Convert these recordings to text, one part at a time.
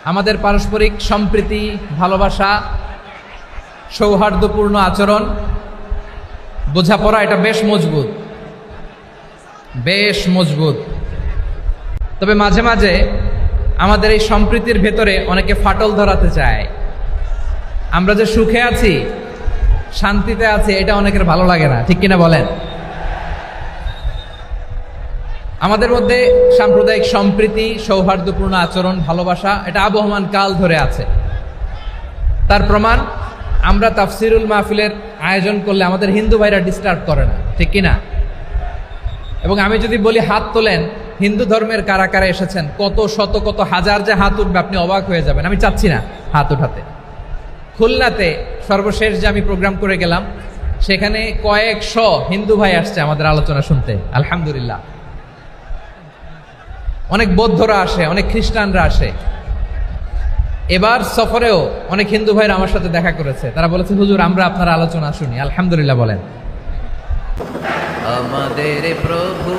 আমাদের পারস্পরিক সম্প্রীতি, ভালোবাসা, সৌহার্দ্যপূর্ণ আচরণ, বোঝাপড়া এটা বেশ মজবুত। তবে মাঝে মাঝে আমাদের এই সম্প্রীতির ভেতরে অনেকে ফাটল ধরাতে চায়। আমরা যে সুখে আছি, শান্তিতে আছি, এটা অনেকের ভালো লাগে না, ঠিক কিনা বলেন? আমাদের মধ্যে সাম্প্রদায়িক সম্প্রীতি, সৌহার্দ্যপূর্ণ আচরণ, ভালোবাসা এটা আবহমান কাল ধরে আছে। তার প্রমাণ আমরা তাফসিরুল মাহফিলের আয়োজন করলে আমাদের হিন্দু ভাইরা ডিস্টার্ব করে না, ঠিক কিনা? এবং আমি যদি বলি হাত তোলেন, হিন্দু ধর্মের কারা কারা এসেছেন, কত শত কত হাজার যে হাত উঠবে, আপনি অবাক হয়ে যাবেন। আমি চাচ্ছি না হাত উঠাতে। খুলনাতে সর্বশেষ যে আমি প্রোগ্রাম করে গেলাম, সেখানে কয়েকশ হিন্দু ভাই আসছে আমাদের আলোচনা শুনতে, আলহামদুলিল্লাহ। অনেক বৌদ্ধরা আসে, অনেক খ্রিস্টানরা আসে। এবার সফরেও অনেক হিন্দু ভাইরা আমার সাথে দেখা করেছে। তারা বলেছে, হুজুর আমরা আপনার আলোচনা শুনি। আলহামদুলিল্লাহ বলেন। আমাদের প্রভু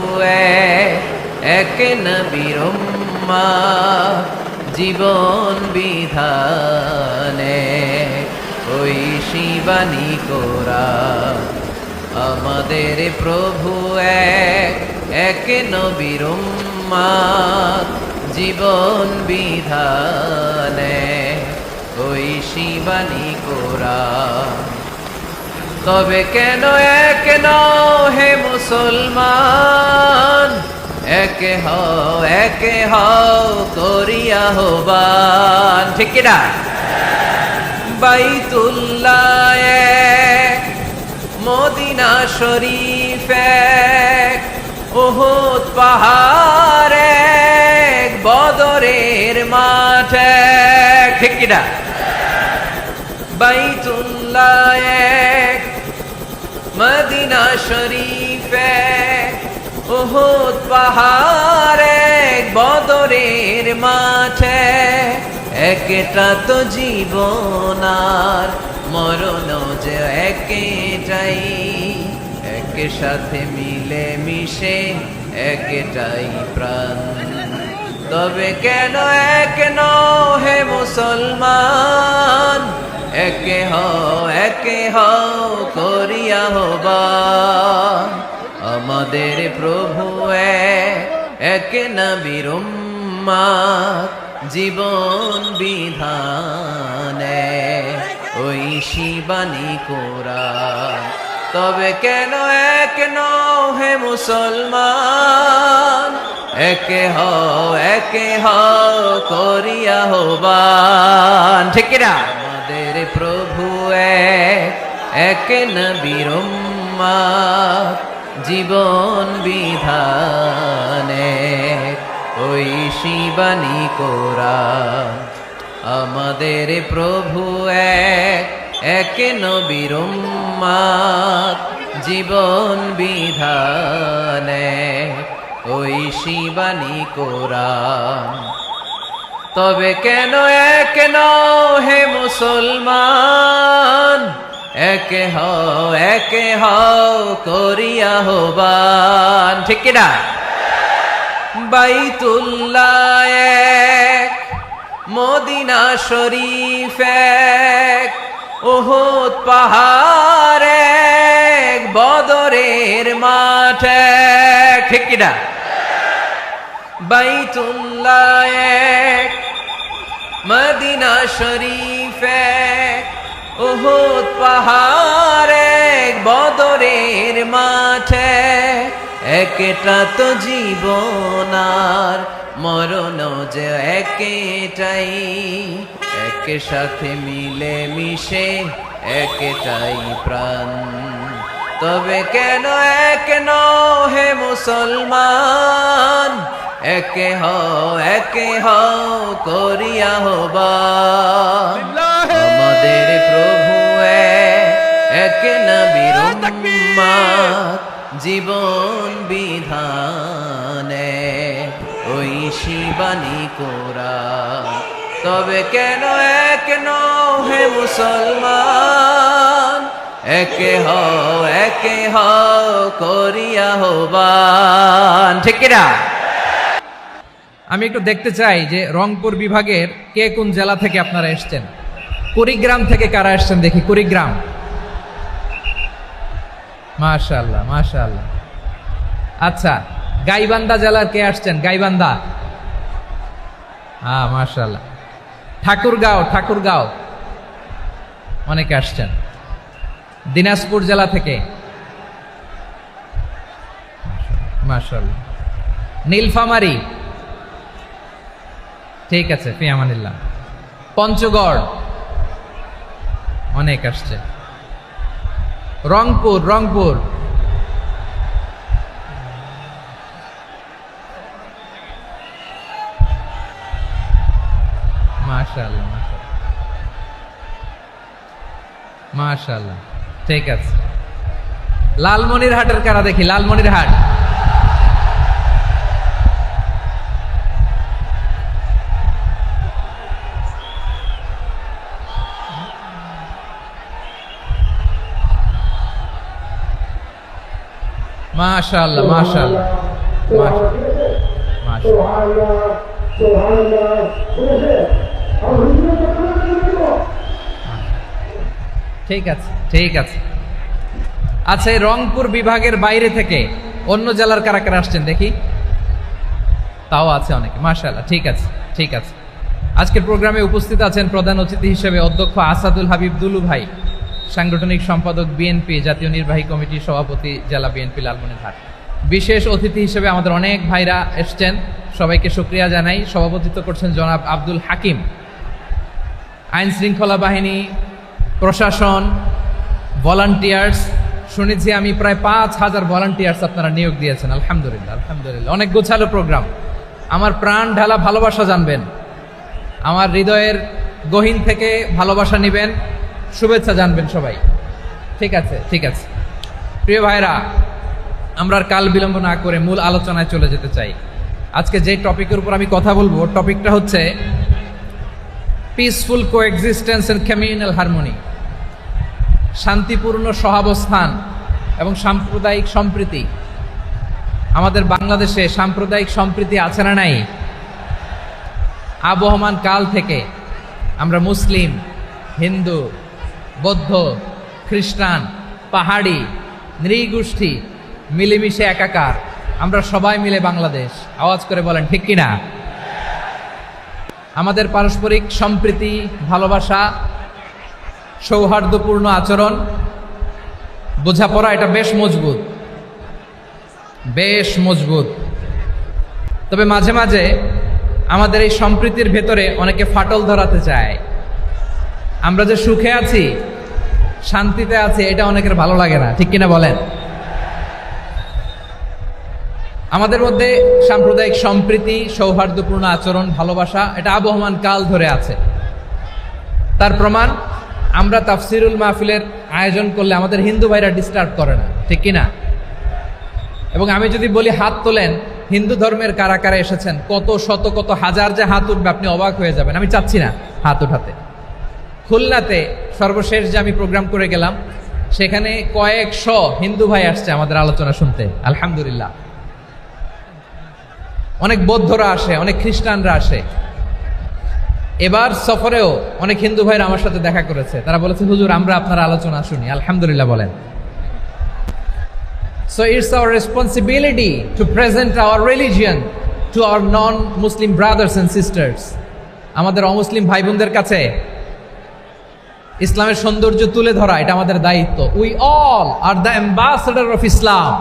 এক নবীর উম্মাহ, জীবন বিধানে ওই শিবানী কোরআন। আমাদের প্রভু এক নবীর উম্মাহ, জীবন বিধানে ওই শিবানী কোরআন। তবে কেন এক নও হে মুসলমান, একে হও করিয়া আহ্বান, ঠিক কিনা? বাইতুল্লাহ এক, মদিনা শরীফ এক, উহুদ পাহাড় এক, বদরের মাঠ এক, ঠিক কিনা? বাইতুল্লাহ এক, মদিনা শরীফ এক, উহুদ পাহাড় এক, বদরের মাঠে। একটা তো জীবন আর মরণ যে একটাই, সাথে মিলে মিশে একটাই প্রাণ। তবে কেন এক নও হে মুসলমান, একে হও করিয়া আহ্বান। আমাদের প্রভু এক নবীর উম্মাহ, জীবন বিধানে ওই শিবানী কোরআন। তবে কেন এক নও হে মুসলমান, একে হও করিয়া আহ্বান, ঠিক কিনা? আমাদের প্রভু এক নবীর উম্মাহ, জীবন বিধানে ওই শিবানী কোরআন। আমাদের প্রভু এক নবীর উম্মাহ, জীবন বিধানে ওই শিবানী কোরআন। তবে কেন এক নও হে মুসলমান, একে হও করিয়া আহ্বান, ঠিক কিনা? বাইতুল্লাহ এক, মদিনা শরীফ এক, উহুদ পাহাড় এক, বদরের মাঠ এক, ঠিক কিনা? বাইতুল্লাহ এক, মদিনা শরীফ এক, উহুদ পাহাড় এক, বদরের মাঠে। একটা তো জীবন আর মরণ যে একটাই, সাথে মিলে মিশে একটাই প্রাণ। তবে কেন এক নও হে মুসলমান, একে হও করিয়া আহ্বান। আমাদের প্রভু এক নবীর উম্মাহ, জীবন বিধানে ওই শিবানী কোরআন। তবে কেন এক নও হে মুসলমান, একে হও করিয়া আহ্বান, ঠিক কিনা? আমি একটু দেখতে চাই যে রংপুর বিভাগের কে কোন জেলা থেকে আপনারা এসছেন। কুড়িগ্রাম থেকে কারা এসছেন দেখি, কুড়িগ্রাম। মাশাআল্লাহ মাশাআল্লাহ। আচ্ছা, গাইবান্ধা জেলার কে আসছেন? গাইবান্ধা, মাশাআল্লাহ। ঠাকুরগাঁও অনেকে আসছেন। দিনাজপুর জেলা থেকে মাশাআল্লাহ। নীলফামারী, ঠিক আছে, ফি আমানিল্লাহ। পঞ্চগড় অনেক আসছে। রংপুর মাশাআল্লাহ মাশাআল্লাহ, ঠিক আছে। লালমনিরহাটের কারা দেখি, লালমনিরহাট। মাশাআল্লাহ মাশাআল্লাহ ঠিক আছে ঠিক আছে। আচ্ছা, এই রংপুর বিভাগের বাইরে থেকে অন্য জেলার কারা কারা আসছেন দেখি, তাও আছে অনেকে। মাশাআল্লাহ, ঠিক আছে ঠিক আছে। আজকের প্রোগ্রামে উপস্থিত আছেন প্রধান অতিথি হিসেবে অধ্যক্ষ আসাদুল হাবিব দুলু ভাই, সাংগঠনিক সম্পাদক বিএনপি, জাতীয় নির্বাহী কমিটির সভাপতি, জেলা বিএনপি লালমনিরহাট। বিশেষ অতিথি হিসেবে আমাদের অনেক ভাইরা এসছেন, সবাইকে শুকরিয়া জানাই। সভাপতিত্ব করছেন জনাব আব্দুল হাকিম। আইন শৃঙ্খলা বাহিনী, প্রশাসন, ভলান্টিয়ার্স, শুনেছি আমি প্রায় 5,000 ভলান্টিয়ার্স আপনারা নিয়োগ দিয়েছেন। আলহামদুলিল্লাহ আলহামদুলিল্লাহ, অনেক গোছালো প্রোগ্রাম। আমার প্রাণ ঢালা ভালোবাসা জানবেন, আমার হৃদয়ের গহীন থেকে ভালোবাসা নেবেন, শুভেচ্ছা জানবেন সবাই। ঠিক আছে ঠিক আছে। প্রিয় ভাইরা, আমরা আর কাল বিলম্ব না করে মূল আলোচনায় চলে যেতে চাই। আজকে যে টপিকের উপর আমি কথা বলবো, টপিকটা হচ্ছে peaceful coexistence and communal harmony, শান্তিপূর্ণ সহাবস্থান এবং সাম্প্রদায়িক সম্প্রীতি। আমাদের বাংলাদেশে সাম্প্রদায়িক সম্প্রীতি আছে না নাই? আবহমান কাল থেকে আমরা মুসলিম, হিন্দু, বৌদ্ধ, খ্রিস্টান, পাহাড়ি, নৃগোষ্ঠী মিলেমিশে একাকার, আমরা সবাই মিলে বাংলাদেশ। আওয়াজ করে বলেন ঠিক কিনা? আমাদের পারস্পরিক সম্প্রীতি, ভালোবাসা, সৌহার্দ্যপূর্ণ আচরণ, বোঝাপড়া, এটা বেশ মজবুত। তবে মাঝে মাঝে আমাদের এই সম্প্রীতির ভেতরে অনেকে ফাটল ধরাতে চায়। আমরা যে সুখে আছি, শান্তিতে আছি, এটা অনেকের ভালো লাগে না, ঠিক কিনা বলেন? আমাদের মধ্যে সাম্প্রদায়িক সম্প্রীতি, সৌহার্দ্যপূর্ণ আচরণ, ভালোবাসা, এটা আবহমান কাল ধরে আছে। তার প্রমাণ, আমরা তাফসিরুল মাহফিলের আয়োজন করলে আমাদের হিন্দু ভাইরা ডিস্টার্ব করে না, ঠিক কিনা? এবং আমি যদি বলি হাত তোলেন, হিন্দু ধর্মের কারা কারা এসেছেন, কত শত কত হাজার যে হাত উঠবে, আপনি অবাক হয়ে যাবেন। আমি চাচ্ছি না হাত উঠাতে। খুলনাতে সর্বশেষ যে আমি প্রোগ্রাম করে গেলাম, সেখানে কয়েকশ হিন্দু ভাই আসছে আমাদের আলোচনা শুনতে, আলহামদুলিল্লাহ। অনেক বৌদ্ধরা আসে, অনেক খ্রিস্টানরা আসে। এবার সফরেও অনেক হিন্দু ভাইরা আমার সাথে দেখা করেছে, তারা বলেছে হুজুর আমরা আপনার আলোচনা শুনি, আলহামদুলিল্লাহ বলেন। So it's our responsibility to present our religion to our non-Muslim brothers and sisters. আমাদের অমুসলিম ভাই বোনদের কাছে ইসলামের সৌন্দর্য তুলে ধরা, এটা আমাদের দায়িত্ব। We all are the ambassador of Islam.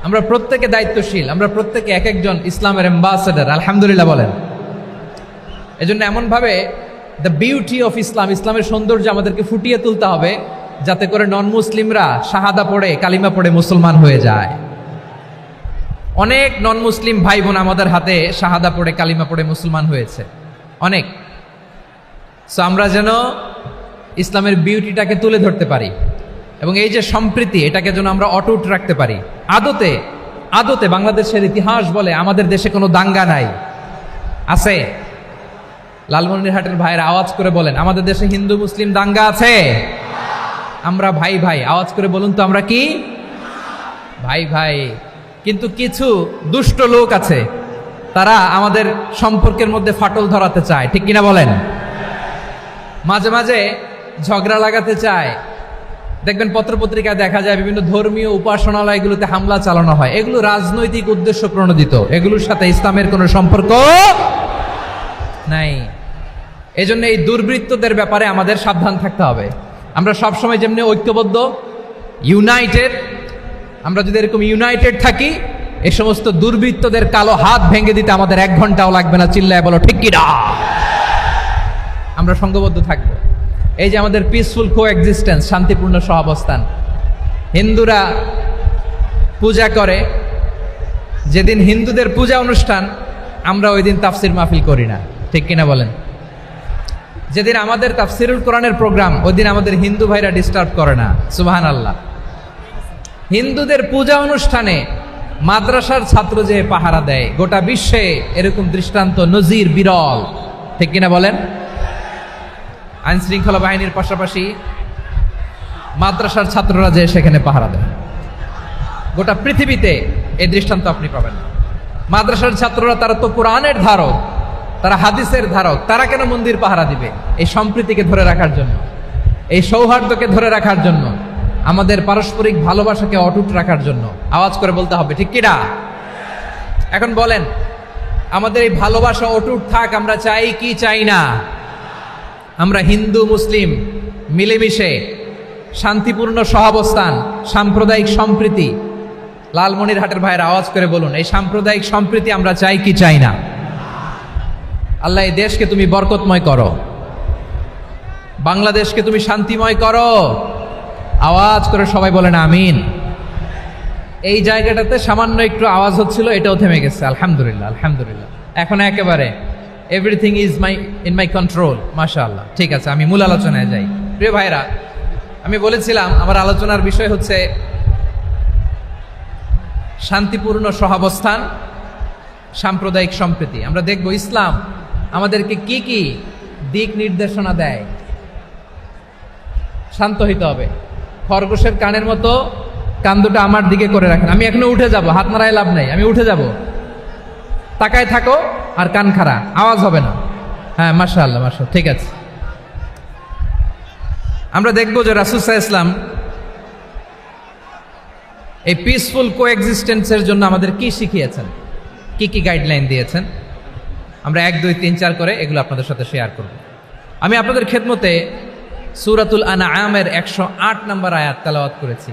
আমরা প্রত্যেকে দায়িত্বশীল, আমরা প্রত্যেকে এক একজন ইসলামের অ্যাম্বাসেডর, আলহামদুলিল্লাহ বলেন। এজন্য এমনভাবে দ্য বিউটি অফ ইসলাম, ইসলামের সৌন্দর্য আমাদেরকে ফুটিয়ে তুলতে হবে, যাতে করে নন মুসলিমরা শাহাদা পড়ে, কালিমা পড়ে মুসলমান হয়ে যায়। অনেক নন মুসলিম ভাই বোন আমাদের হাতে শাহাদা পড়ে, কালিমা পড়ে মুসলমান হয়েছে, অনেক। সো আমরা যেন ইসলামের বিউটিটাকে তুলে ধরতে পারি, এবং এই যে সম্প্রীতি, এটাকে যেন আমরা অটুট রাখতে পারি। আদতে বাংলাদেশের ইতিহাস বলে আমাদের দেশে কোনো দাঙ্গা নাই, আছে? লালমনিরহাটের ভাইয়ের আওয়াজ করে বলেন, আমাদের দেশে হিন্দু মুসলিম দাঙ্গা আছে? আমরা ভাই ভাই, আওয়াজ করে বলুন তো, আমরা কি ভাই ভাই? কিন্তু কিছু দুষ্ট লোক আছে তারা আমাদের সম্পর্কের মধ্যে ফাটল ধরাতে চায়, ঠিক কিনা বলেন? মাঝে মাঝে ঝগড়া লাগাতে চায়। দেখবেন পত্রপত্রিকায় দেখা যায় বিভিন্ন ধর্মীয় উপাসনালয়গুলোতে হামলা চালানো হয়। এগুলো রাজনৈতিক উদ্দেশ্য প্রণোদিত, এগুলোর সাথে ইসলামের কোনো সম্পর্ক নাই। এজন্য এই দুর্বৃত্তদের ব্যাপারে আমাদের সাবধান থাকতে হবে। আমরা সবসময় যেমনি ঐক্যবদ্ধ, ইউনাইটেড, আমরা যদি এরকম ইউনাইটেড থাকি, এই সমস্ত দুর্বৃত্তদের কালো হাত ভেঙে দিতে আমাদের 1 ঘন্টাও লাগবে না। চিল্লায় বলো ঠিক কিনা? আমরা সংঘবদ্ধ থাকবো। এই যে আমাদের পিসফুল কোএক্সিস্টেন্স, শান্তিপূর্ণ সহাবস্থান। হিন্দুরা পূজা করে, যেদিন হিন্দুদের পূজা অনুষ্ঠান আমরা ওই দিন তাফসির মাহফিল করি না, ঠিক কিনা বলেন? যেদিন আমাদের তাফসিরুল কোরআনের প্রোগ্রাম, ওই দিন আমাদের হিন্দু ভাইরা ডিস্টার্ব করে না। সুবহানাল্লাহ। হিন্দুদের পূজা অনুষ্ঠানে মাদ্রাসার ছাত্র যে পাহারা দেয়, গোটা বিশ্বে এরকম দৃষ্টান্ত নজির বিরল, ঠিক কিনা বলেন? আইন শৃঙ্খলা বাহিনীর পাশাপাশি মাদ্রাসার ছাত্ররা যে সেখানে পাহারা দেয়, গোটা পৃথিবীতে এই দৃষ্টান্ত আপনি পাবেন না। মাদ্রাসার ছাত্ররা তারা তো কোরআনের ধারক, তারা হাদিসের ধারক, তারা কেন মন্দির পাহারা দিবে? এই সম্প্রীতিকে ধরে রাখার জন্য, এই সৌহার্দ্যকে ধরে রাখার জন্য, আমাদের পারস্পরিক ভালোবাসাকে অটুট রাখার জন্য। আওয়াজ করে বলতে হবে ঠিক কিনা? এখন বলেন, আমাদের এই ভালোবাসা অটুট থাক আমরা চাই কি চাই না? আমরা হিন্দু মুসলিম মিলেমিশে শান্তিপূর্ণ সহাবস্থান, সাম্প্রদায়িক সম্প্রীতি, লালমনিরহাটের ভাইয়ের আওয়াজ করে বলুন, এই সাম্প্রদায়িক সম্প্রীতি আমরা চাই কি চাই না? আল্লাহ এই দেশকে তুমি বরকতময় করো, বাংলাদেশকে তুমি শান্তিময় করো। আওয়াজ করে সবাই বলেন আমিন। এই জায়গাটাতে সামান্য একটু আওয়াজ হচ্ছিল, এটাও থেমে গেছে। আলহামদুলিল্লাহ, আলহামদুলিল্লাহ। এখন একেবারে everything is in my control. মাশাআল্লাহ। ঠিক আছে, আমি মূল আলোচনায় যাই। প্রিয় ভাইরা, আমি বলেছিলাম আমার আলোচনার বিষয় হচ্ছে শান্তিপূর্ণ সহাবস্থান, সাম্প্রদায়িক সম্প্রীতি। আমরা দেখব ইসলাম আমাদেরকে কি কি দিক নির্দেশনা দেয়। শান্ত হইতে হবে। খরগোশের কানের মতো কান দুটো আমার দিকে করে রাখেন। আমি এখনো উঠে যাব, হাত নাড়ায় লাভ নাই, আমি উঠে যাব। তাকায় থাকো আর কান খাড়া, আওয়াজ হবে না। হ্যাঁ, মাশাআল্লাহ, মাশাআল্লাহ, ঠিক আছে। আমরা দেখব যে রাসূল সাল্লাল্লাহু আলাইহি ওয়াসাল্লাম এই পিসফুল কোএক্সিস্টেন্সের জন্য আমাদের কি শিখিয়েছেন, কি কি গাইডলাইন দিয়েছেন। আমরা 1, 2, 3, 4 করে এগুলো আপনাদের সাথে শেয়ার করব। আমি আপনাদের খেদমতে সূরাতুল আনআমের 108 নম্বর আয়াত তেলাওয়াত করেছি।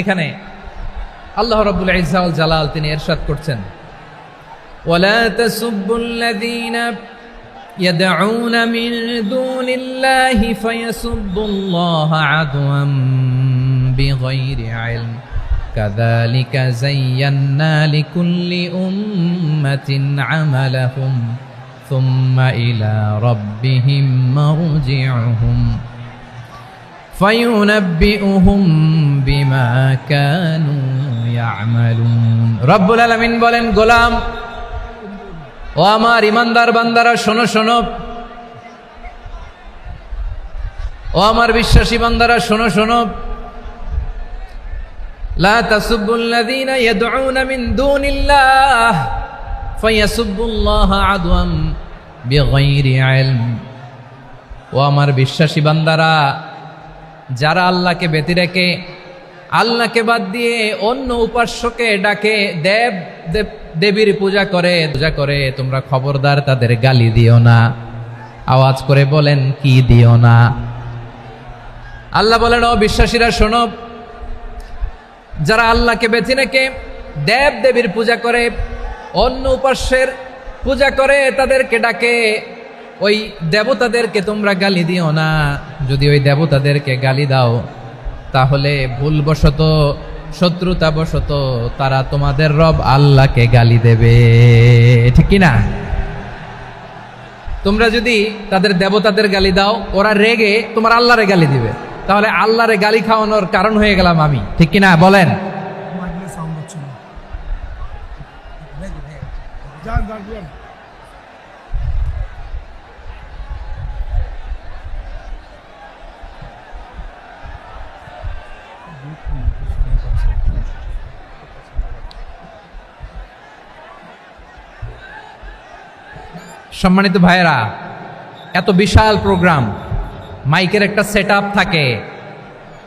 এখানে আল্লাহ রাব্বুল ইজ্জা ওয়াল জালাল তিনি ইরশাদ করছেন, ওয়ালা তাসুব্বুল্লাযীনা ইয়াদউনা মিন দুনিল্লাহি ফায়াসুব্বুল্লাহা আদওয়াম বিগাইরি ইলম কাযালিকা যায়্যান্না লিকুল্লি উম্মাতিন আমালাহুম সুম্মা ইলা রাব্বিহিম মারজিউহুম ফায়ুনাব্বিউহুম বিমা কানু ইয়ামালুন। রব্বুল আলামিন বলেন, গোলাম ও আমার ইমানদার বান্দারা শোনো শোনো, ও আমার বিশ্বাসী বান্দারা শোনো শোনো, লা তাসুব্বুল্লাযীনা ইয়াদউনা মিন দুনিল্লাহ ফায়াসুব্বুল্লাহা আদওয়াম বিগাইরি ইলম। ও আমার বিশ্বাসী বান্দারা, যারা আল্লাহকে ব্যতি রেখে, আল্লাহকে বাদ দিয়ে অন্য উপাস্যকে ডাকে, দেবীর পূজা করে, তোমরা খবরদার তাদের গালি দিও না। আওয়াজ করে বলেন, কি দিও না? আল্লাহ বলেন, ও বিশ্বাসীরা শোনো, যারা আল্লাহকে বেছে রেখে দেবীর পূজা করে, অন্য উপাস্যের পূজা করে, তাদেরকে ডাকে, ওই দেবতাদেরকে তোমরা গালি দিও না। যদি ওই দেবতাদেরকে গালি দাও, তাহলে ভুলবশত, শত্রুতাবশত তারা তোমাদের রব আল্লাহকে গালি দেবে, ঠিক কি না? তোমরা যদি তাদের দেবতাদের গালি দাও, ওরা রেগে তোমার আল্লাহরে গালি দিবে, তাহলে আল্লাহরে গালি খাওয়ানোর কারণ হয়ে গেলাম আমি, ঠিক কি না? বলেন। সম্মানিত ভাইয়েরা, এত বিশাল প্রোগ্রাম, মাইকের একটা সেটআপ থাকে,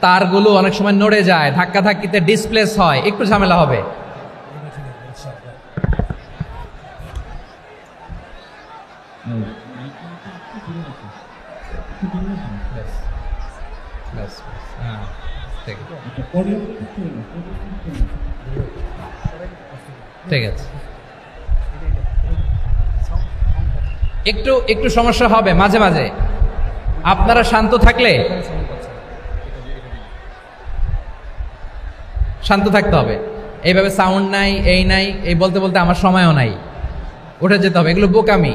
তারগুলো অনেক সময় নড়ে যায়, ধাক্কাধাক্কিতে ডিসপ্লেস হয়, একটু ঝামেলা হবে। ঠিক আছে, একটু একটু সমস্যা হবে মাঝে মাঝে। আপনারা শান্ত থাকলে, শান্ত থাকতে হবে। এইভাবে সাউন্ড নাই, এই নাই, এই বলতে বলতে আমার সময়ও নাই, উঠে যেতে হবে। এগুলো বোকামি।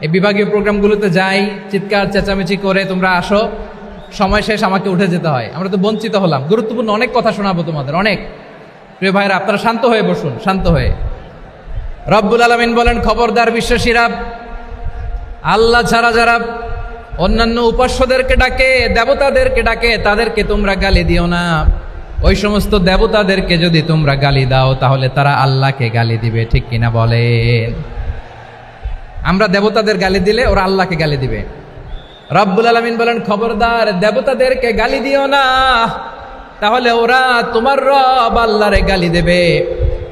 এই বিভাগীয় প্রোগ্রামগুলোতে যাই, চিৎকার চেঁচামেচি করে তোমরা আসো, সময় শেষ, আমাকে উঠে যেতে হয়। আমরা তো বঞ্চিত হলাম। গুরুত্বপূর্ণ অনেক কথা শোনাবো তোমাদের, অনেক। প্রিয় ভাইরা, আপনারা শান্ত হয়ে বসুন, শান্ত হয়ে। রব্বুল আলামিন বলেন, খবরদার বিশ্বাসীরা, আল্লাহ ছাড়া যারা অন্যান্য উপাস্যদেরকে ডাকে, দেবতাদেরকে ডাকে, তাদেরকে তোমরা গালি দিও না। ওই সমস্ত দেবতাদেরকে যদি তোমরা গালি দাও, তাহলে তারা আল্লাহকে গালি দিবে। ঠিক কিনা বলেন? আমরা দেবতাদের গালি দিলে ওরা আল্লাহকে গালি দিবে। রব্বুল আলামিন বলেন, খবরদার দেবতাদেরকে গালি দিও না, তাহলে ওরা তোমার রব আল্লাহরে গালি দেবে।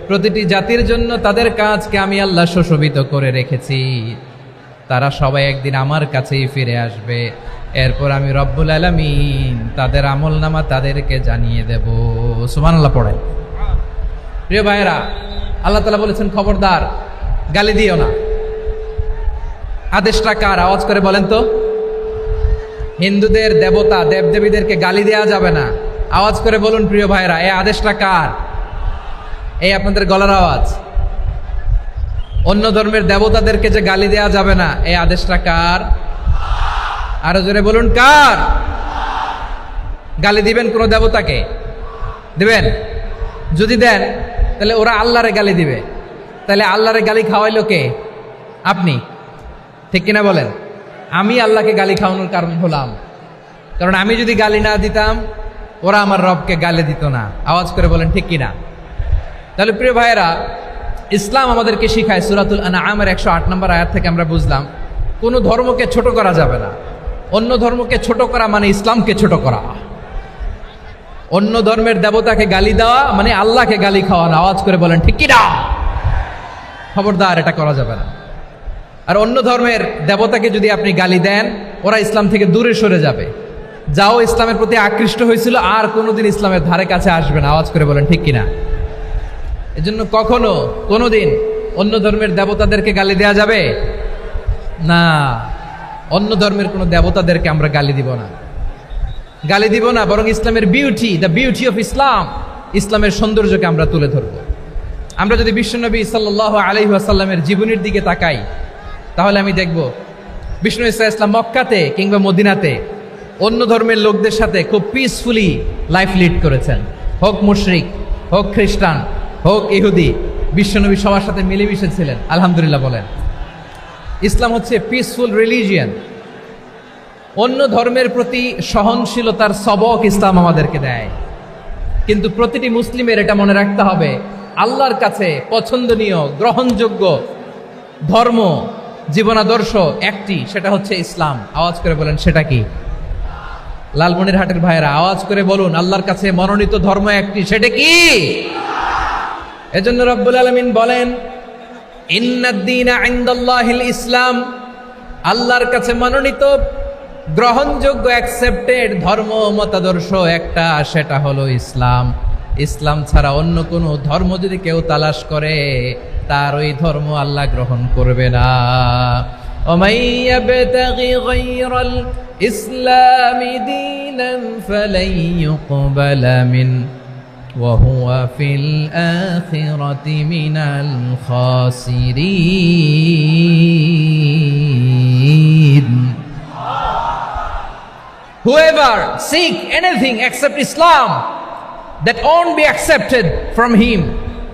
প্রতিটি জাতির জন্য তাদের কাজকে আমি আল্লাহ সুশোভিত করে রেখেছি। তারা সবাই একদিন আমার কাছেই ফিরে আসবে। এরপর আমি রব্বুল আলামিন তাদের আমলনামা তাদেরকে জানিয়ে দেব। সুবহানাল্লাহ পড়েন। প্রিয় ভাইয়েরা, আল্লাহ তাআলা বলেছেন, খবরদার গালি দিও না। আদেশটা কার? আওয়াজ করে বলেন তো। হিন্দুদের দেবতা দেবদেবীদেরকে গালি দেওয়া যাবে না। আওয়াজ করে বলুন প্রিয় ভাইয়েরা, এই আদেশটা কার? এই আপনাদের গলার আওয়াজ। অন্য ধর্মের দেবতাদেরকে যে গালি দেওয়া যাবে না, এই আদেশটা কার? আরো জোরে বলুন, কার? গালি দিবেন কোন দেবতাকে? দিবেন? যদি দেন, তাহলে ওরা আল্লাহরে গালি দিবে। তাহলে আল্লাহরে গালি খাওয়াইলো কে? আপনি। ঠিক কিনা বলেন? আমি আল্লাহকে গালি খাওয়ানোর কারণ হলাম। কারণ আমি যদি গালি না দিতাম, ওরা আমার রবকে গালি দিত না। আওয়াজ করে বলেন ঠিক কিনা? তাহলে প্রিয় ভাইয়েরা, ইসলাম আমাদেরকে শিখায়, সূরাতুল আনআমের 108 নম্বর আয়াত থেকে আমরা বুঝলাম, কোনো ধর্মকে ছোট করা যাবে না। অন্য ধর্মকে ছোট করা মানে ইসলামকে ছোট করা। অন্য ধর্মের দেবতাকে গালি দেওয়া মানে আল্লাহকে গালি খাওয়ানো। আওয়াজ করে বলেন ঠিক কিনা? খবরদার, এটা করা যাবে না। আর অন্য ধর্মের দেবতাকে যদি আপনি গালি দেন, ওরা ইসলাম থেকে দূরে সরে যাবে। যাও ইসলামের প্রতি আকৃষ্ট হয়েছিল, আর কোনোদিন ইসলামের ধারে কাছে আসবে না। আওয়াজ করে বলেন ঠিক কিনা? এজন্য কখনো কোনোদিন অন্য ধর্মের দেবতাদেরকে গালি দেওয়া যাবে না। অন্য ধর্মের কোনো দেবতাদেরকে আমরা গালি দিব না, গালি দিব না। বরং ইসলামের beauty, the beauty of Islam, ইসলামের সৌন্দর্যকে আমরা তুলে ধরব। আমরা যদি বিশ্বনবী সাল্লাল্লাহু আলাইহি ওয়াসাল্লামের জীবনের দিকে তাকাই, তাহলে আমি দেখব বিষ্ণু ইসলাম মক্কাতে কিংবা মদিনাতে অন্য ধর্মের লোকদের সাথে খুব পিসফুলি লাইফ লিড করেছেন। হোক মুশরিক, হোক খ্রিস্টান, হোক ইহুদি, বিশ্বনবী সবার সাথে মিলেমিশে ছিলেন। আলহামদুলিল্লাহ বলেন। ইসলাম হচ্ছে পিসফুল রিলিজিয়ান। অন্য ধর্মের প্রতি সহনশীলতার সবক ইসলাম আমাদেরকে দেয়। কিন্তু প্রতিটি মুসলিমের এটা মনে রাখতে হবে, আল্লাহর কাছে পছন্দনীয় গ্রহণযোগ্য ধর্ম, জীবনাদর্শ একটি, সেটা হচ্ছে ইসলাম। আওয়াজ করে বলেন সেটা কি? লালমনিরহাটের ভাইয়েরা আওয়াজ করে বলুন, আল্লাহর কাছে মনোনীত ধর্ম একটি, সেটা কি? এজন্য রব্বুল আলামিন বলেন, ইন্নাদ-দীনা ইনদাল্লাহিল ইসলাম, আল্লাহর কাছে মনোনীত গ্রহণযোগ্য অ্যাকসেপ্টেড ধর্ম মতাদর্শ একটা, সেটা হলো ইসলাম। ইসলাম ছাড়া অন্য কোনো ধর্ম যদি কেউ তালাশ করে, তার ওই ধর্ম আল্লাহ গ্রহণ করবে না। ওমাই ইয়াবতাগি গায়রাল ইসলামি দীনান ফালাই ইউকবালা মিন ওয়া হুয়া ফিল আখিরাতি মিনাল খাসিরিন। Whoever seek anything except Islam, that won't be accepted from him,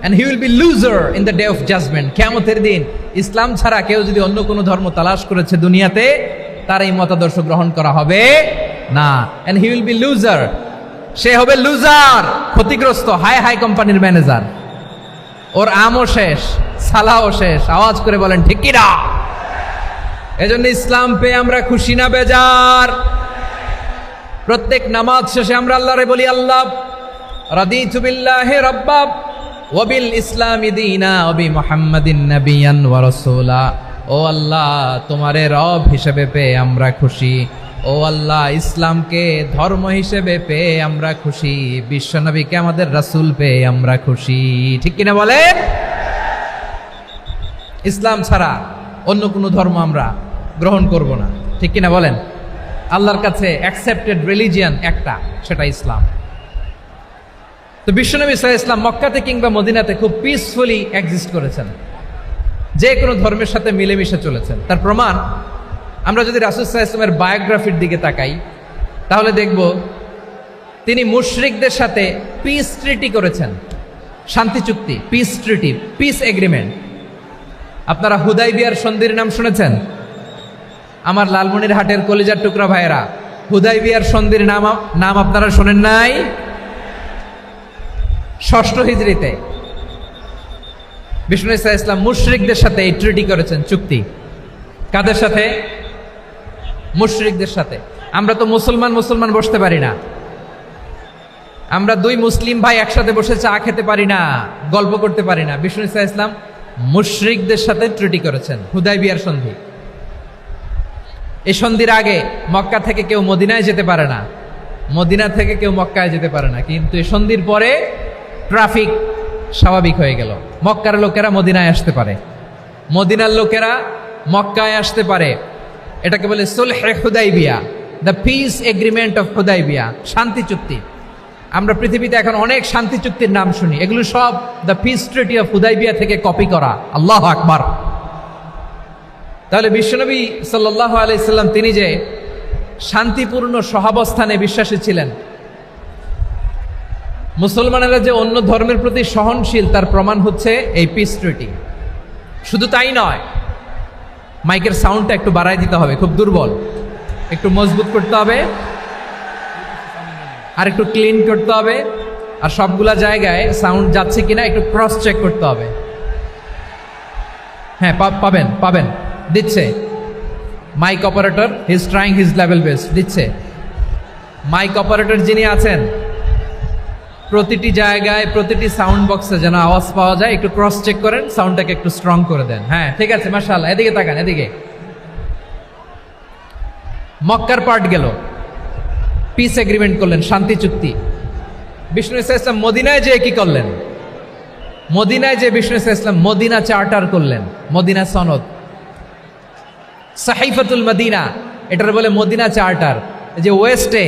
and he will be loser in the day of judgment. কিয়ামতের দিন ইসলাম ছাড়া কেউ যদি অন্য কোনো ধর্ম তালাশ করেছে দুনিয়াতে, তার এই মতাদর্শ গ্রহণ করা হবে না। and he will be loser, সে হবে লুজার, ক্ষতিগ্রস্ত। হাই হাই কোম্পানির ম্যানেজার, ওর আমও শেষ, সালাও শেষ। আওয়াজ করে বলেন ঠিক কি না? এজন্য ইসলাম পেয়ে আমরা খুশি না বেজার? প্রত্যেক নামাজ শেষে আমরা আল্লাহরে বলি, আল্লাহ রাদিতু বিল্লাহি রাব্বা ওয়া বিল ইসলামি দীনা ওয়া বি মুহাম্মাদিন নাবিয়ান ওয়া রাসূলা। ও আল্লাহ, তোমারে রব হিসেবে পেয়ে আমরা খুশি। ও আল্লাহ, ইসলামকে ধর্ম হিসেবে পেয়ে আমরা খুশি। বিশ্বনবীকে আমাদের রাসূল পেয়ে আমরা খুশি। ঠিক কিনা বলেন? ইসলাম ছাড়া অন্য কোনো ধর্ম আমরা গ্রহণ করব না। ঠিক কিনা বলেন? আল্লাহর কাছে অ্যাকসেপ্টেড রিলিজিয়ান একটা, সেটা ইসলাম। তো বিশ্বনবী সাল্লাল্লাহু আলাইহি ওয়াসাল্লাম মক্কাতে কিংবা মদিনাতে খুব পিসফুলি এক্সিস্ট করেছেন, যে কোনো ধর্মের সাথে মিলেমিশে চলেছেন। তার প্রমাণ আমরা যদি রাসূল সাল্লাল্লাহু আলাইহি ওয়াসাল্লামের বায়োগ্রাফির দিকে তাকাই, তাহলে দেখব তিনি মুশরিকদের সাথে পিস ট্রিটি করেছেন, শান্তি চুক্তি, পিস ট্রিটি, পিস এগ্রিমেন্ট। আপনারা হুদাইবিয়ার সন্ধির নাম শুনেছেন? আমার লালমনিরহাটের কলিজার টুকরা ভাইয়েরা, হুদাইবিয়ার সন্ধির নাম আপনারা শোনেন নাই? 6ষ্ঠ হিজরিতে বিষ্ণু ঈসা ইসলাম মুশরিকদের সাথে এই ট্রিটি করেছেন, চুক্তি। কাদের সাথে? মুশরিকদের সাথে। আমরা তো মুসলমান বসতে পারি না। আমরা দুই মুসলিম ভাই একসাথে বসে চা খেতে পারি না, গল্প করতে পারি না। বিষ্ণু ঈসা ইসলাম মুশরিকদের সাথে ট্রিটি করেছেন, হুদাইবিয়ার সন্ধি। এই সন্ধির আগে মক্কা থেকে কেউ মদিনায় যেতে পারে না, মদিনা থেকে কেউ মক্কায় যেতে পারে না। কিন্তু এই সন্ধির পরে ট্রাফিক স্বাভাবিক হয়ে গেল। মক্কার লোকেরা মদিনায় আসতে পারে, মদিনার লোকেরা মক্কায় আসতে পারে। এটাকে বলে সুলহে হুদাইবিয়া, the peace agreement of Hudaibiya, শান্তি চুক্তি। আমরা পৃথিবীতে এখন অনেক শান্তি চুক্তির নাম শুনি, এগুলো সব the piece treaty of Hudaibiya থেকে কপি করা। আল্লাহু আকবার। তাহলে বিশ্বনবী সাল্লাল্লাহু আলাইহি সাল্লাম তিনি যে শান্তিপূর্ণ সহাবস্থানে বিশ্বাসী ছিলেন, মুসলমানেরা যে অন্য ধর্মের প্রতি সহনশীল, তার প্রমাণ হচ্ছে এই পিস ট্রিটি। শুধু তাই নয়, মাইকের সাউন্ডটা একটু বাড়াই দিতে হবে, খুব দুর্বল, একটু মজবুত করতে হবে, আর একটু ক্লিন করতে হবে, আর সবগুলা জায়গায় সাউন্ড যাচ্ছে কিনা একটু ক্রস চেক করতে হবে। হ্যাঁ, পাবেন দিচ্ছে mic operator, he is trying his level best, দিচ্ছে। মাইক অপারেটর যিনি আছেন, প্রতিটি জায়গায় প্রতিটি সাউন্ড বক্সে যেন আওয়াজ পাওয়া যায়, একটু ক্রস চেক করেন, সাউন্ডটাকে একটু স্ট্রং করে দেন। হ্যাঁ, ঠিক আছে, মাশাআল্লাহ। এদিকে তাকান, এদিকে। মক্কার পার্ট গেল, পিস এগ্রিমেন্ট করলেন, শান্তি চুক্তি। বিষ্ণু ঈসা ইসলাম মদিনায় যে কি করলেন? মদিনায় যে বিষ্ণু ঈসা ইসলাম মদিনা চার্টার করলেন, মদিনা সনদ, সাহিফাতুল মদিনা, এটার বলে মদিনা চার্টার। যে ওয়েস্টে,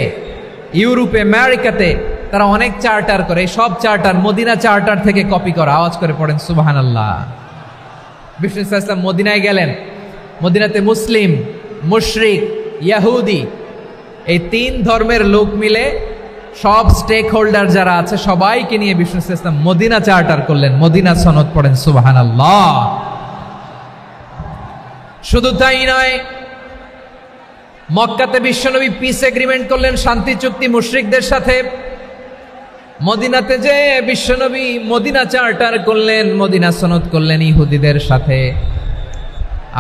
ইউরোপে, আমেরিকাতে তারা অনেক চার্টার করে, এই সব চার্টার মদিনা চার্টার থেকে কপি করা। আওয়াজ করে পড়েন সুবহানাল্লাহ। বিষ্ণু ঈসা ইসলাম মদিনায় গেলেন, মদিনাতে মুসলিম, মুশরিক, ইয়াহুদি, এই 3 ধর্মের লোক মিলে সব স্টেক হোল্ডার যারা আছে সবাইকে নিয়ে বিষ্ণু ঈসা ইসলাম মদিনা চার্টার করলেন, মদিনা সনদ। পড়েন সুবহানাল্লাহ। শুধু তাই নয়, মক্কাতে বিশ্বনবী পিস এগ্রিমেন্ট করলেন, শান্তি চুক্তি মুশরিকদের সাথে। মদিনাতে যে বিশ্বনবী মদিনা চার্টার করলেন, মদিনা সনদ করলেন ইহুদিদের সাথে।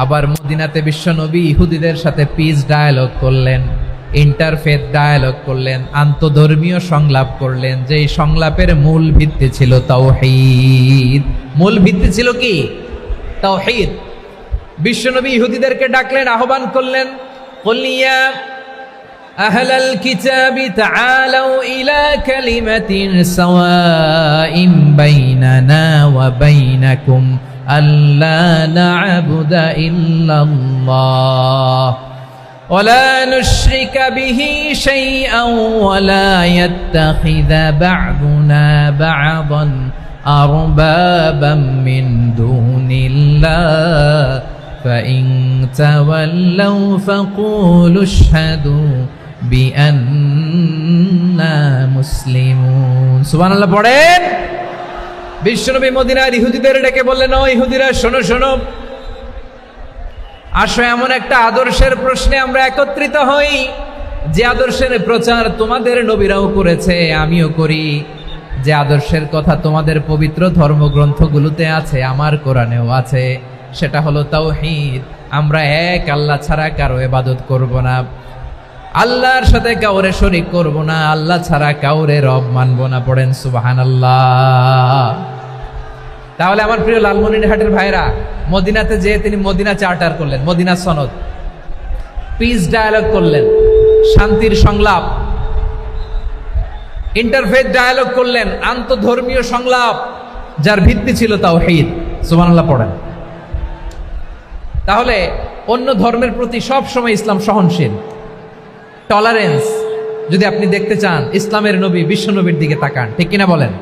আবার মদিনাতে বিশ্বনবী ইহুদিদের সাথে পিস ডায়ালগ করলেন, ইন্টারফেথ ডায়ালগ করলেন, আন্তধর্মীয় সংলাপ করলেন। যেই সংলাপের মূল ভিত্তি ছিল তাওহীদ। মূল ভিত্তি ছিল কি? তাওহীদ। বিশ্বনবী ইহুদিদেরকে ডাকলেন, আহ্বান করলেন, কুল ইয়া আহলাল কিতাবি তাআলাউ ইলা কালিমাতিন সাওয়াইন বাইনানা ওয়া বাইনাকুম আল্লা না'বুদা ইল্লাল্লাহ ওয়া লা নুশরিকা বিহি শাইআন ওয়া লা ইয়াত্তাখিযা বা'দুনা বা'দান আরবাবাম মিন দুনিল্লাহ فإن تولوا فقولوا اشهدوا بأننا مسلمون সুবহানাল্লাহ পড়েন। বিশ্বনবী মদিনার ইহুদিদের ডেকে বললেন, ও ইহুদিরা, শোনো শোনো, আসো এমন একটা আদর্শের প্রশ্নে আমরা একত্রিত হই, যে আদর্শের প্রচার তোমাদের নবীরাও করেছে, আমিও করি, যে আদর্শের কথা তোমাদের পবিত্র ধর্মগ্রন্থগুলোতে আছে, আমার কোরআনেও আছে। সেটা হলো তাওহীদ। আমরা এক আল্লাহ ছাড়া কারো ইবাদত করব না, আল্লাহর সাথে কাউরে শরীক করব না, আল্লাহ ছাড়া কাউরে রব মানব না। পড়েন সুবহানাল্লাহ। তাহলে আমার প্রিয় লালমনিরহাটের ভাইরা, মদিনাতে যেয়ে তিনি মদিনা চার্টার করলেন, মদিনা সনদ, পিস ডায়ালগ করলেন, শান্তির সংলাপ, ইন্টারফেথ ডায়ালগ করলেন, আন্তধর্মীয় সংলাপ যার ভিত্তি ছিল তাওহীদ। সুবহানাল্লাহ পড়েন। তাহলে অন্য ধর্মের প্রতি সব সময় ইসলাম সহনশীল, টলারেন্স। যদি আপনি দেখতে চান ইসলামের নবী বিশ্ব নবীর দিকে তাকান, ঠিক কিনা বলেন?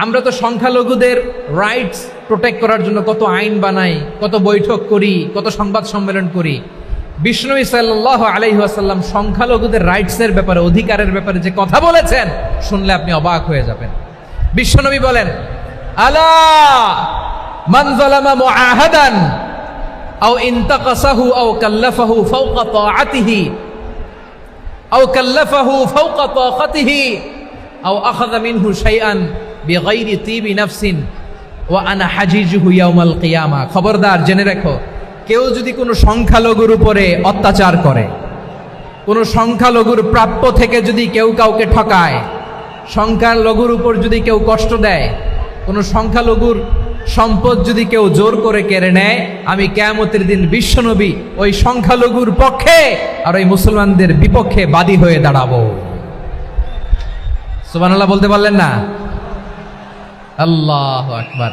আমরা তো সংখ্যালঘুদের রাইটস প্রোটেক্ট করার জন্য কত আইন বানাই, কত বৈঠক করি, কত সংবাদ সম্মেলন করি। বিষ্ণু সাল্লাল্লাহু আলাইহি ওয়াসাল্লাম সংখ্যালঘুদের রাইটসের ব্যাপারে, অধিকারের ব্যাপারে যে কথা বলেছেন, শুনলে আপনি অবাক হয়ে যাবেন। বিশ্বনবী বলেন, আলা মান যালামা মুআহাদান আও ইনতাকাসাহু আও কাল্লাফাহু ফাওকা তাআতিহি আও কাল্লাফাহু ফাওকা তাকাতিহি আও আখাযা মিনহু শাইআন বিগাইরি তিবি নাফসিন ওয়া আনা হাজিজুহু ইয়াউমাল কিয়ামা। খবরদার, জেনে রাখো, কেউ যদি কোনো সংখ্যালঘুর উপরে অত্যাচার করে, কোনো সংখ্যালঘুর প্রাপ্য থেকে যদি কেউ কাউকে ঠকায়, সংখ্যালঘুর উপর যদি কেউ কষ্ট দেয়, কোনো সংখ্যালঘুর সম্পদ যদি কেউ জোর করে কেড়ে নেয়, আমি কিয়ামতের দিন বিশ্বনবী ওই সংখ্যালঘুর পক্ষে আর ওই মুসলমানদের বিপক্ষে বাদী হয়ে দাঁড়াবো। সুবহানাল্লাহ বলতে পারলেন না? আল্লাহু আকবার।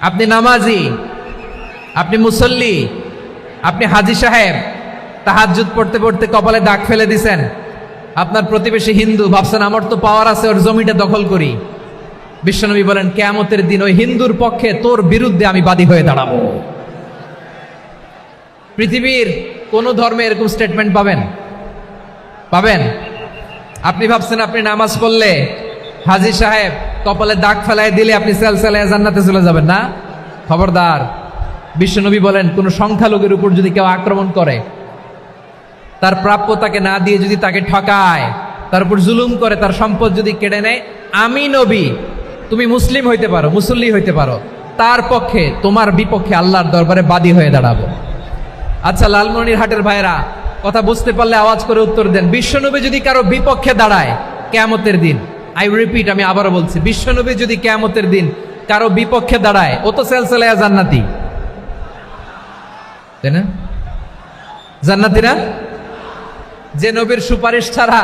আপনি নামাজি, আপনি মুসল্লি, আপনি হাজী সাহেব, তাহাজ্জুদ পড়তে পড়তে কপালে দাগ ফেলে দিছেন, আপনার প্রতিবেশী হিন্দু, ভাবছেন আমার তো পাওয়ার আছে, ওর জমিটা দখল করি। বিশ্বনবী বলেন, কিয়ামতের দিন ওই হিন্দুর পক্ষে তোর বিরুদ্ধে আমি বাদী হয়ে দাঁড়াবো। পৃথিবীর কোন ধর্মে এরকম স্টেটমেন্ট পাবেন? পাবেন? আপনি ভাবছেন আপনি নামাজ পড়লে হাজী সাহেব কপালে দাগ ফেলাই দিলে আপনি সেলসেলায় জান্নাতে চলে যাবেন না? খবরদার। বিশ্বনবী বলেন, কোন সংখ্যালঘুর উপর যদি কেউ আক্রমণ করে, তার প্রাপ্য তাকে না দিয়ে যদি তাকে ঠকায়, তার উপর জুলুম করে, তার সম্পদ যদি কেড়ে নেয়, আমি নবী, তুমি মুসলিম হইতে পারো, মুসল্লি হইতে পারো, তার পক্ষে তোমার বিপক্ষে আল্লাহর দরবারে বাদী হয়ে দাঁড়াবো। আচ্ছা লালমনিরহাটের ভাইরা, কথা বুঝতে পারলে আওয়াজ করে উত্তর দেন। বিশ্বনবী যদি কারো বিপক্ষে দাঁড়ায় কিয়ামতের দিন, আই রিপিট, আমি আবারও বলছি, বিশ্বনবী যদি কিয়ামতের দিন কারো বিপক্ষে দাঁড়ায়, ও তো সেলসেলায়া জান্নাতি, তাই না? জান্নাতি না? যে নবীর সুপারিশ ছাড়া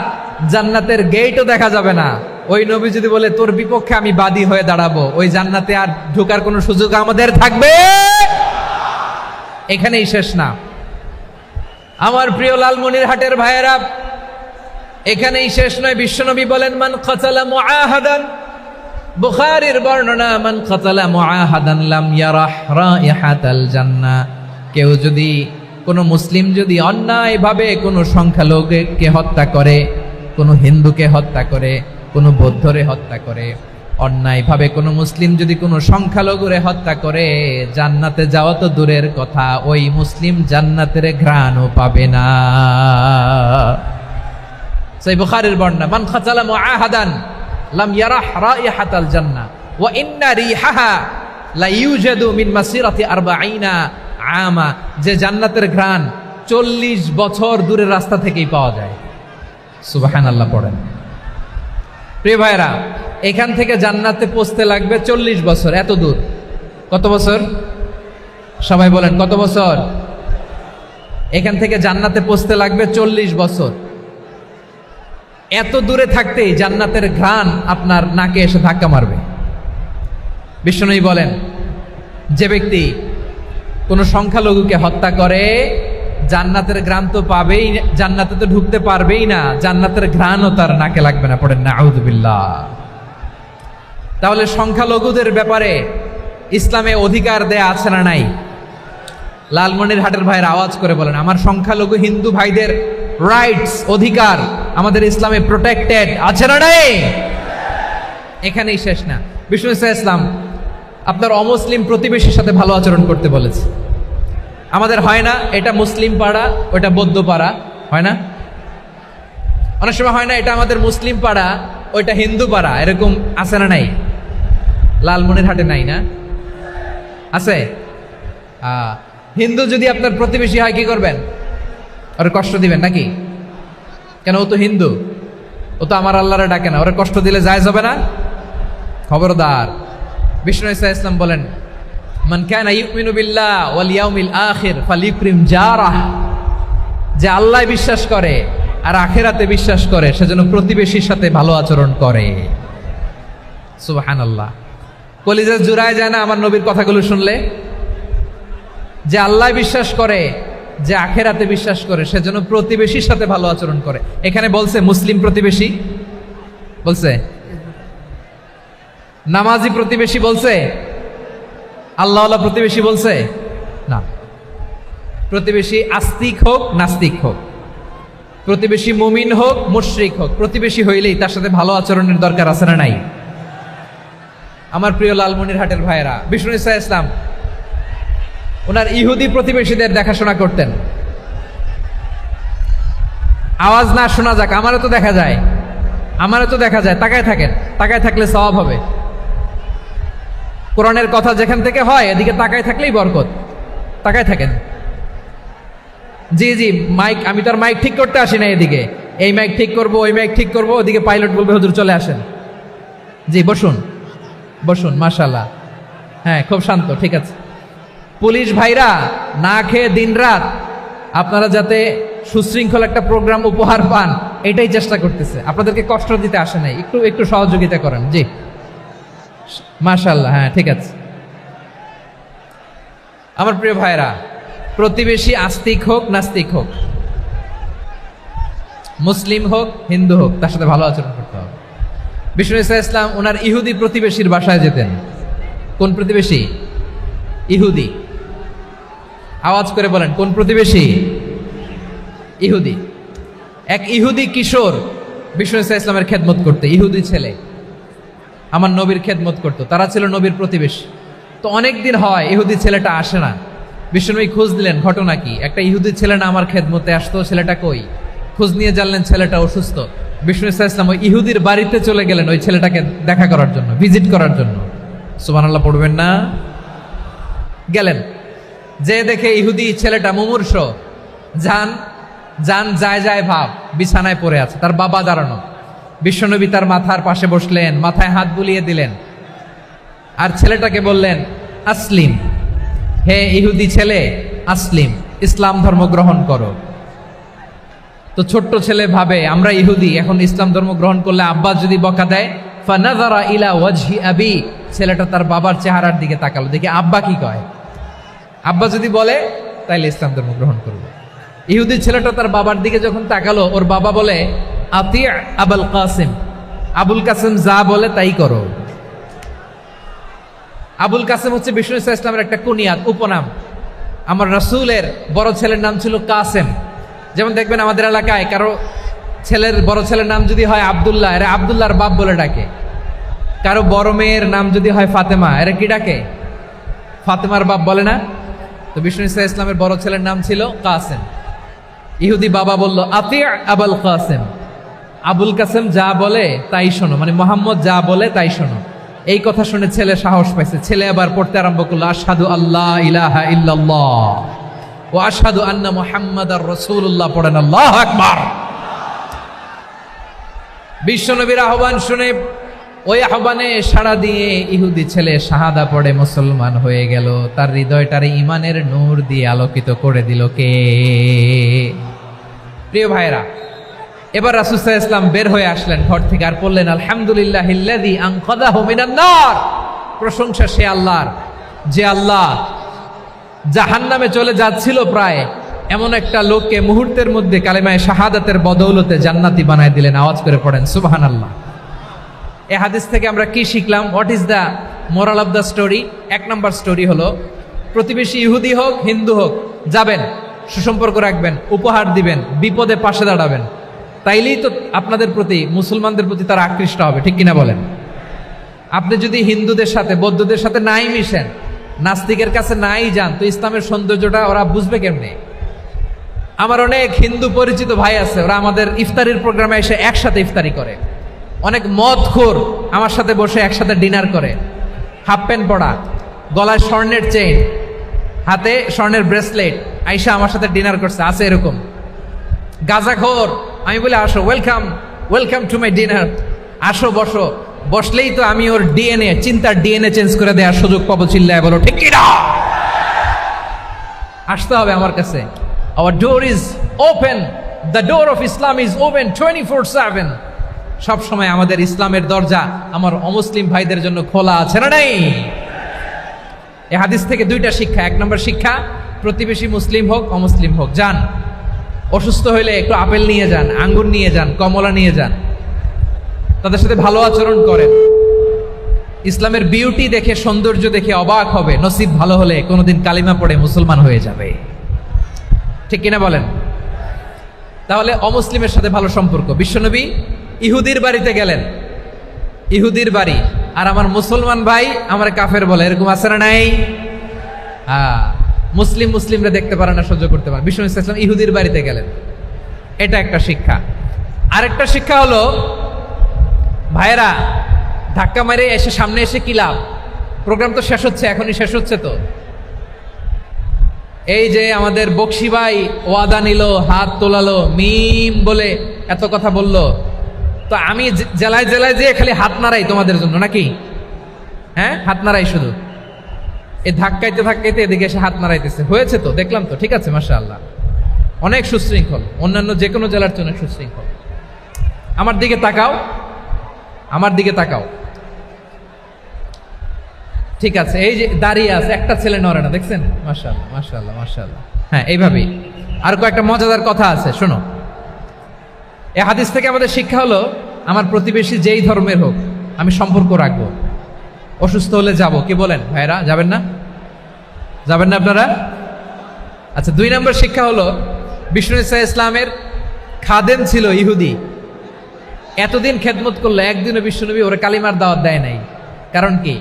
জান্নাতের গেটও দেখা যাবে না, ওই নবী যদি বলে তোর বিপক্ষে আমি বাদী হয়ে দাঁড়াবো, ওই জান্নাতে আর ঢোকার কোনো সুযোগ আমাদের থাকবে? এখানেই শেষ না আমার প্রিয় লালমনিরহাটের ভাইয়েরা, এখানেই শেষ নয়। বিশ্বনবী বলেন, মান কাতালা মুআহাদান, বুখারীর বর্ণনা, মান কাতালা মুআহাদান লাম ইয়ারাহ রাইহাতাল জান্নাহ। কেউ যদি, কোনো মুসলিম যদি অন্যায়ভাবে কোনো সংখ্যালঘুকে হত্যা করে, কোনো হিন্দুকে হত্যা করে, কোনো বৌদ্ধরে হত্যা করে, অন্যায়ভাবে কোনো মুসলিম যদি কোনো সংখ্যালঘুরে হত্যা করে, জান্নাতে যাওয়া তো দূরের কথা, ওই মুসলিম জান্নাতের ঘ্রাণও পাবে না। সেই বুখারীর বর্ণনা, মান কাতালা মুআহাদান লাম ইয়ারাহ রাইহাতাল জান্নাহ ওয়া ইন্না রিহাহা লা ইউজাদু মিন মাসিরাতি 40 আমা। যে জান্নাতের ঘ্রাণ 40 বছর দূরের রাস্তা থেকেই পাওয়া যায়। সুবহানাল্লাহ পড়েন। প্রিয় ভাইরা, এখান থেকে জান্নাতে পৌঁছতে লাগবে 40 বছর। এত দূর, কত বছর? সবাই বলেন কত বছর? এখান থেকে জান্নাতে পৌঁছতে লাগবে 40 বছর। এত দূরে থাকতেই জান্নাতের ঘ্রাণ আপনার নাকে এসে ধাক্কা মারবে। বিষ্ণুই বলেন, যে ব্যক্তি কোনো সংখ্যালঘুকে হত্যা করে, জান্নাতের ঘ্রাণ তো পাবেই, জান্নাতে তো ঢুকতে পারবেই না, জান্নাতের ঘ্রাণও তার নাকে লাগবে না। পড়েন নাউযুবিল্লাহ। তাহলে সংখ্যালঘুদের ব্যাপারে ইসলামে অধিকার দেয়া আছে না নাই? লালমনিরহাটের ভাইয়ের আওয়াজ করে বলেন, আমার সংখ্যালঘু হিন্দু ভাইদের রাইটস, অধিকার আমাদের ইসলামে প্রোটেক্টেড আছে না নাই? এখানেই শেষ না। বিষ্ণু ইসলাম আপনার অমুসলিম প্রতিবেশীর সাথে ভালো আচরণ করতে বলেছে। আমাদের হয় না, এটা মুসলিম পাড়া, ওটা বৌদ্ধ পাড়া, হয় না? অনেক সময় হয় না, এটা আমাদের মুসলিম পাড়া, ওইটা হিন্দু পাড়া, এরকম আছে না নাই? লালমনিরহাটে নাই না? আছে? হিন্দু যদি আপনার প্রতিবেশী হয় কি করবেন? ওরে কষ্ট দিবেন নাকি? কেন, ও তো হিন্দু, ও তো আমার আল্লাহরে ডাকে না, ওরে কষ্ট দিলে জায়েজ হবে না? খবরদার। বিষ্ণু ঈসা ইসলাম বলেন, মান কানা ইউমিনু বিল্লাহ ওয়াল ইয়াউমিল আখির ফালিউকরিম জারাহ, যে আল্লাহ বিশ্বাস করে আর আখিরাতে বিশ্বাস করে সেজন্য প্রতিবেশীর সাথে ভালো আচরণ করে। সুবহানাল্লাহ। কলিজা জুড়ায় যায় না আমার নবীর কথাগুলো শুনলে? যে আল্লাহ বিশ্বাস করে, যে আখিরাতে বিশ্বাস করে সেজন্য প্রতিবেশীর সাথে ভালো আচরণ করে। এখানে বলছে মুসলিম প্রতিবেশী বলছে, নামাজি প্রতিবেশী বলছে, আল্লাহওয়ালা প্রতিবেশী বলছে না। প্রতিবেশী আস্তিক হোক নাস্তিক হোক, প্রতিবেশী মুমিন হোক মুশরিক হোক, প্রতিবেশী হইলেই তার সাথে ভালো আচরণের দরকার আছে না নাই? আমার প্রিয় লালমনিরহাটের ভাইয়েরা, বিষ্ণু ঈসা ইসলাম ওনার ইহুদি প্রতিবেশীদের দেখাশোনা করতেন। আওয়াজ না শোনা যাক, আমারও তো দেখা যায়, আমারও তো দেখা যায়। তাকায় থাকেন, তাকায় থাকলে সওয়াব হবে। কোরআনের কথা যেখান থেকে হয় এদিকে তাকায় থাকলেই বরকত। তাকায় থাকেন। জি জি, মাইক, আমি তো আর মাইক ঠিক করতে আসি না এদিকে, এই মাইক ঠিক করব, ওই মাইক ঠিক করব, ওদিকে পাইলট বলবে হুজুর চলে আসেন। জি বসুন, বসুন, মাশাআল্লাহ। হ্যাঁ, খুব শান্ত, ঠিক আছে। পুলিশ ভাইরা না খেয়ে দিনরাত আপনারা যাতে সুশৃঙ্খল একটা প্রোগ্রাম উপহার পান এটাই চেষ্টা করতেছে, আপনাদেরকে কষ্ট দিতে আসে নাই, একটু একটু সহযোগিতা করেন। জি মাশাআল্লাহ, হ্যাঁ ঠিক আছে। আমার প্রিয় ভাইরা, প্রতিবেশী আস্তিক হোক নাস্তিক হোক, মুসলিম হোক হিন্দু হোক, তার সাথে ভালো আচরণ করতে হবে। বিষ্ণু ঈসা ইসলাম ওনার ইহুদি প্রতিবেশীর বাসায় যেতেন। কোন প্রতিবেশী? ইহুদি। আওয়াজ করে বলেন, কোন প্রতিবেশী? ইহুদি। এক ইহুদি কিশোর বিষ্ণু ঈসা ইসলামের খেদমত করতে, ইহুদি ছেলে আমার নবীর খেদমত করতো, তারা ছিল নবীর প্রতিবেশী। তো অনেক দিন হয় ইহুদি ছেলেটা আসে না। বিষ্ণুনবী খোঁজ দিলেন, ঘটনা কি? একটা ইহুদি ছেলে না আমার খেদমতে আসতো, ছেলেটা কই? খোঁজ নিয়ে জানলেন ছেলেটা অসুস্থ। বিষ্ণু ঈসা ইসলাম ওই ইহুদির বাড়িতে চলে গেলেন ওই ছেলেটাকে দেখা করার জন্য, ভিজিট করার জন্য। সুবহানাল্লাহ পড়বেন না? গেলেন, যে দেখে ইহুদি ছেলেটা মুমূর্ষ, জান জান যায় যায় ভাব, বিছানায় পড়ে আছে, তার বাবা দাঁড়ানো। বিশ্বনবী তার মাথার পাশে বসলেন, মাথায় হাত বুলিয়ে দিলেন, আর ছেলেটাকে বললেন আসলিম, হে ইহুদি ছেলে আসলিম, ইসলাম ধর্ম গ্রহণ করো। তো ছোট্ট ছেলে ভাবে আমরা ইহুদি, এখন ইসলাম ধর্ম গ্রহণ করলে আব্বা যদি বকা দেয়, ফানাযারা ইলা ওয়াজহি আবি, ছেলেটা তার বাবার চেহারার দিকে তাকালো, দেখি আব্বা কি কয়। আব্বা যদি বলে তাইলে ইসলাম ধর্ম গ্রহণ করবো। ইহুদি ছেলেটা তার বাবার দিকে যখন তাকালো, ওর বাবা বলে আতি আবুল কাসিম, আবুল কাসিম যা বলে তাই করো। আবুল কাসিম হচ্ছে বিষ্ণু ঈসা ইসলামের একটা কুনিয়াত, উপনাম। আমার রাসূলের বড় ছেলের নাম ছিল কাসেম। যেমন দেখবেন আমাদের এলাকায় কারো ছেলের বড় ছেলের নাম যদি হয় আব্দুল্লাহ, এরা আব্দুল্লাহর বাপ বলে ডাকে। কারো বড় মেয়ের নাম যদি হয় ফাতেমা, এরা কি ডাকে? ফাতেমার বাপ বলে না? তো বিষ্ণু ঈসা ইসলামের বড় ছেলের নাম ছিল কাসেম। ইহুদি বাবা বলল আতি আবুল কাসেম, আবুল কাসেম যা বলে তাই শোনো, মানে মোহাম্মদ যা বলে তাই শোনো। এই কথা শুনে ছেলে সাহস পাইছে, ছেলে আবার পড়তে আরম্ভ করলো আশহাদু আল্লাহ ইলাহা ইল্লাল্লাহ ওয়া আশহাদু আন্না মুহাম্মাদার রাসূলুল্লাহ, পড়েন আল্লাহু আকবার। বিশ্বনবীর আহ্বান শুনে ওই আহ্বানে সাড়া দিয়ে ইহুদি ছেলে শাহাদা পড়ে মুসলমান হয়ে গেল। তার হৃদয়টারে ইমানের নূর দিয়ে আলোকিত করে দিল কে? প্রিয় ভাইরা, এবার রাসূল সাল্লাল্লাহু আলাইহি ওয়াসাল্লাম বের হয়ে আসলেন ঘর থেকে, আর বললেন আলহামদুলিল্লাহিল্লাযী আনকাযাহু মিনান নার, প্রশংসা সে আল্লাহর যে আল্লাহ জাহান্নামে চলে যাচ্ছিল প্রায় এমন একটা লোককে মুহূর্তের মধ্যে কালেমায়ে শাহাদাতের বদৌলতে জান্নাতি বানায় দিলেন। আওয়াজ করে পড়েন সুবহানাল্লাহ। এই হাদিস থেকে আমরা কি শিখলাম? What is the moral of the story? এক নম্বর স্টোরি হলো, প্রতিবেশী ইহুদি হোক হিন্দু হোক, যাবেন, সুসম্পর্ক রাখবেন, উপহার দিবেন, বিপদে পাশে দাঁড়াবেন, তাইলেই তো আপনাদের প্রতি, মুসলমানদের প্রতি তারা আকৃষ্ট হবে, ঠিক কিনা বলেন? আপনি যদি হিন্দুদের সাথে বৌদ্ধদের সাথে নাই মিশেন, নাস্তিকের কাছে নাই যান, তো ইসলামের সৌন্দর্যটা ওরা বুঝবে কেমনে? আমার অনেক হিন্দু পরিচিত ভাই আছে, ওরা আমাদের ইফতারির প্রোগ্রামে এসে একসাথে ইফতারি করে। অনেক মদখোর আমার সাথে বসে একসাথে ডিনার করে, হাফ প্যান্ট পরা, গলায় স্বর্ণের চেইন, হাতে স্বর্ণের ব্রেসলেট, আইসা আমার সাথে ডিনার করছে, আছে এরকম গাঁজাখোর। আমি বলি আসো, welcome welcome to my dinner, আসো বসো। বসলেই তো আমি ওর ডিএনএ, চিন্তার ডিএনএ চেঞ্জ করে দেওয়ার সুযোগ পাবো। চিল্লায় বলো ঠিক কি না? আসতে হবে আমার কাছে। Hour door is open, the door of Islam is open 24/7। সব সময় আমাদের ইসলামের দরজা আমার অমুসলিম ভাইদের জন্য খোলা আছে না নাই? এই হাদিস থেকে দুইটা শিক্ষা। এক নম্বর শিক্ষা, প্রতিবেশী মুসলিম হোক অমুসলিম হোক, যান, অসুস্থ হইলে একটু আপেল নিয়ে যান, আঙ্গুর নিয়ে যান, কমলা নিয়ে যান, তাদের সাথে ভালো আচরণ করেন। ইসলামের বিউটি দেখে, সৌন্দর্য দেখে অবাক হবে, নসিব ভালো হলে কোনোদিন কালিমা পড়ে মুসলমান হয়ে যাবে। ঠিক কিনা বলেন? তাহলে অমুসলিমের সাথে ভালো সম্পর্ক। বিশ্বনবী ইহুদির বাড়িতে গেলেন, ইহুদির বাড়ি, আর আমার মুসলমান ভাই আমার কাফের বলে, এরকম আছে না নাই? হ্যাঁ, মুসলিমরা দেখতে পারে না, সহ্য করতে পারে। বিশ্বনবী সাল্লাল্লাহু আলাইহি ওয়াসাল্লাম ইহুদির বাড়িতে গেলেন, এটা একটা শিক্ষা। আরেকটা শিক্ষা হলো, ভাইয়েরা ধাক্কা মারে এসে সামনে এসে কি লাভ? প্রোগ্রাম তো শেষ হচ্ছে, এখনই শেষ হচ্ছে। তো এই যে আমাদের বকশি ভাই ওয়াদা নিল, হাত তোলালো, মিম বলে এত কথা বললো, তো আমি জেলায় জেলায় যেয়ে খালি হাত নাড়াই তোমাদের জন্য নাকি? হ্যাঁ, হাত নাড়াই শুধু। এই ধাক্কাইতে ধাক্কাইতে এদিকে এসে হাত নাড়াইতেছে, হয়েছে তো, দেখলাম তো, ঠিক আছে, মাশাআল্লাহ, অনেক সুশৃঙ্খল, অন্যান্য যে কোনো জেলার চেয়ে অনেক সুশৃঙ্খল। আমার দিকে তাকাও, আমার দিকে তাকাও, ঠিক আছে। এই যে দাঁড়িয়ে আছে, একটা ছেলে নড়ে না, দেখছেন? মাশাআল্লাহ মাশাআল্লাহ মাশাআল্লাহ। হ্যাঁ, এইভাবেই। আর কয়েকটা মজাদার কথা আছে, শোনো। এই হাদিস থেকে আমাদের শিক্ষা হলো, আমার প্রতিবেশী যেই ধর্মের হোক আমি সম্পর্ক রাখবো। অসুস্থ হলে যাব, কি বলেন ভাইরা? যাবেন না? যাবেন না আপনারা? আচ্ছা, 2 নম্বর শিক্ষা হলো, বিষ্ণু ইসা ইসলামের খাদেম ছিল ইহুদি, এতদিন খেদমত করলো, একদিনও বিশ্বনবী ওরা কালিমার দাওয়াত দেয় নাই। কারণ কি?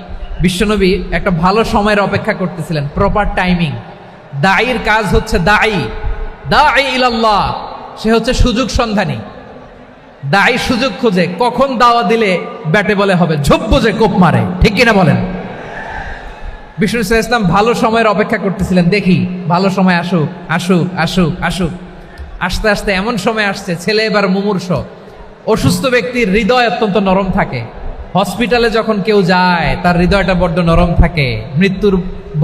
বিশ্বনবী একটা ভালো সময়ের অপেক্ষা করতেছিলেন, প্রপার টাইমিং। দায়ীর কাজ হচ্ছে দাঈ ইলাল্লাহ, সে হচ্ছে সুযোগ সন্ধানী। দায়ী সুযোগ খোঁজে, কখন দাওয়া দিলে ব্যাটে বলে হবে, ঝোপ বুঝে কোপ মারে, ঠিক কিনা বলেন? বিষ্ণু ইসলাম ভালো সময়ের অপেক্ষা করতেছিলেন, দেখি ভালো সময় আসুক আসুক আসুক আসুক। আস্তে আস্তে এমন সময় আসছে, ছেলে এবার মুমূর্ষ। অসুস্থ ব্যক্তির হৃদয় অত্যন্ত নরম থাকে। হসপিটালে যখন কেউ যায় তার হৃদয়টা বড্ড নরম থাকে, মৃত্যুর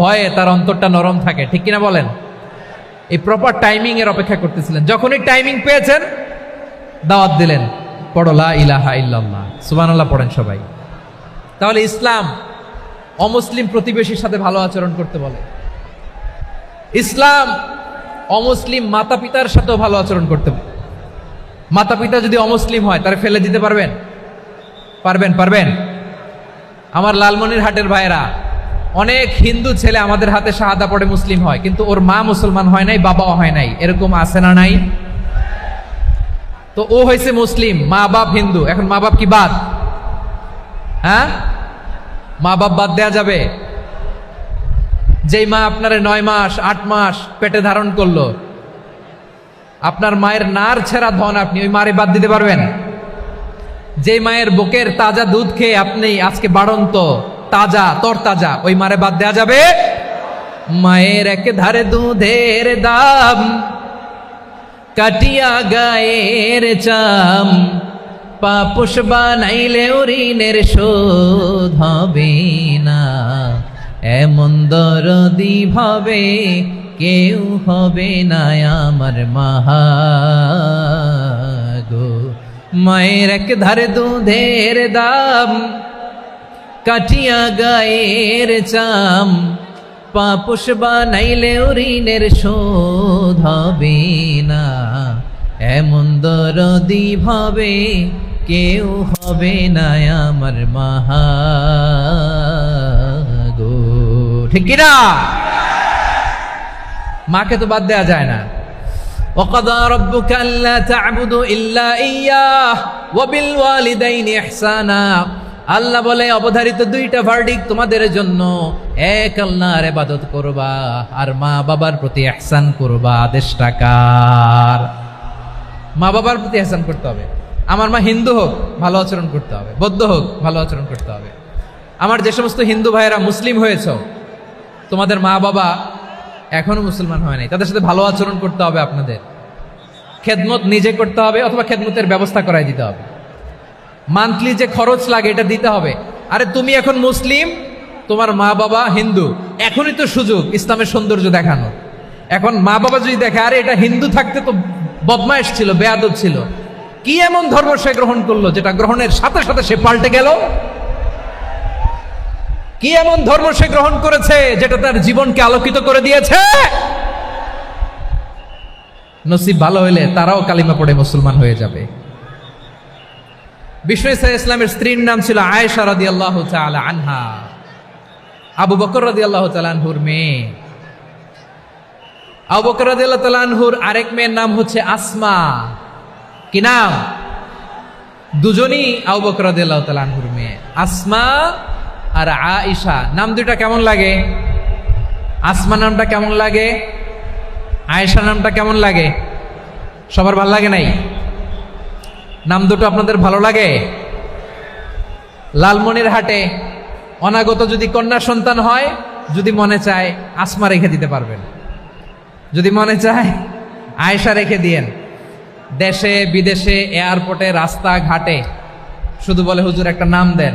ভয়ে তার অন্তরটা নরম থাকে, ঠিক কিনা বলেন? এই প্রপার টাইমিং এর অপেক্ষা করতেছিলেন। যখনই টাইমিং পেয়েছেন, দাওয়াত দিলেন, পড়ো লা ইলাহা ইল্লাল্লাহ, সুবহানাল্লাহ পড়েন সবাই। তাহলে ইসলাম অমুসলিম প্রতিবেশীর সাথে ভালো আচরণ করতে বলে। ইসলাম অমুসলিম মাতা পিতার সাথেও ভালো আচরণ করতে বলে। মাতা পিতা যদি অমুসলিম হয়, তারা ফেলে দিতে পারবেন? পারবেন? আমার লালমনিরহাটের ভাইয়েরা, অনেক হিন্দু ছেলে আমাদের হাতে শাহাদা পড়ে মুসলিম হয়, কিন্তু ওর মা মুসলমান হয় নাই, বাবাও হয় নাই, এরকম আছে না নাই? তো ও হয়েছে মুসলিম, মা বাপ হিন্দু, এখন মা বাপ কি বাদ? হ্যাঁ, মা বাপ বাদ দেয়া যাবে? যেই মা আপনারে 9 মাস 8 মাস পেটে ধারণ করলো, আপনার মায়ের নার ছেঁড়া ধন, আপনি ওই মারে বাদ দিতে পারবেন? যে মায়ের বুকের তাজা দুধ খেয়ে আপনি আজকে বাড়ন্ত তাজা তরতাজা, ওই মারে বাদ দেয়া যাবে? মায়ের এক ধারে দুধের দাম, কাটিয়া গায়ের চাম, পাপুষ বানাইলে ঋণের শোধ হবে না, এমন দরদি ভাবে কেউ হবে না আমার মাহা গো। মায়ের এক ধারে দুধের দাম, কাটিয়া গায়ের চাম, পাপুষ বানাইলে ঋণের শোধ হবে না, এমন দরদি ভাবে কেউ হবে না আমার মাহা গো, ঠিক কিনা? মাকে তো বাদ দেয়া যায় না। وَقَضَى رَبُّكَ أَلَّا تَعْبُدُوا إِلَّا إِيَّاهُ وَبِالْوَالِدَيْنِ إِحْسَانًا। আল্লাহ বলে, অবধারিত 2টা ভার্ডিক্ট তোমাদের জন্য, এক আল্লাহর ইবাদত করবা আর মা বাবার প্রতি ইহসান করবা। আদেশটা কার? মা বাবার প্রতি ইহসান করতে হবে। আমার মা হিন্দু হোক, ভালো আচরণ করতে হবে, বৌদ্ধ হোক, ভালো আচরণ করতে হবে। আমার যে সমস্ত হিন্দু ভাইয়েরা মুসলিম হয়েছ, তোমাদের মা বাবা এখনো মুসলমান হয় নাই, তাদের সাথে ভালো আচরণ করতে হবে আপনাদের। খেদমত নিজে করতে হবে অথবা খেদমতের ব্যবস্থা করাই দিতে হবে। মান্থলি যে খরচ লাগে এটা দিতে হবে। আরে তুমি এখন মুসলিম, তোমার মা বাবা হিন্দু, এখনই তো সুযোগ ইসলামের সৌন্দর্য দেখানো। এখন মা বাবা যদি দেখে আরে এটা হিন্দু থাকতে তো বদমাইশ ছিল, বেয়াদব ছিল, কি এমন ধর্ম সে গ্রহণ করলো যেটা গ্রহণের সাথে সাথে সে পাল্টে গেল? কি এমন ধর্ম সে গ্রহণ করেছে যেটা তার জীবনকে আলোকিত করে দিয়েছে? নসিব ভালো হইলে তারাও কালিমা পড়ে মুসলমান হয়ে যাবে। বিষ্ণু ইসলামের স্ত্রীর নাম ছিল আয়েশা রাদিয়াল্লাহু তাআলা আনহা, আবু বকর রাদিয়াল্লাহু তাআলা আনহুর মেয়ে। আবু বকর রাদিয়াল্লাহু তাআলা আনহুর আরেক মেয়ের নাম হচ্ছে আসমা। কি নাম? দুজনই আবু বকর রাদিয়াল্লাহু তাআলা আনহুর মেয়ে, আসমা আর আয়েশা। নাম দুইটা কেমন লাগে? আসমা নামটা কেমন লাগে? আয়েশা নামটা কেমন লাগে? সবার ভালো লাগে নাই? নাম দুটো আপনাদের ভালো লাগে? লালমনিরহাটে অনাগত যদি কন্যা সন্তান হয়, যদি মনে চায় আসমা রেখে দিতে পারবেন, যদি মনে চায় আয়েশা রেখে দিয়েন। দেশে বিদেশে এয়ারপোর্টে রাস্তাঘাটে শুধু বলে হুজুর একটা নাম দেন,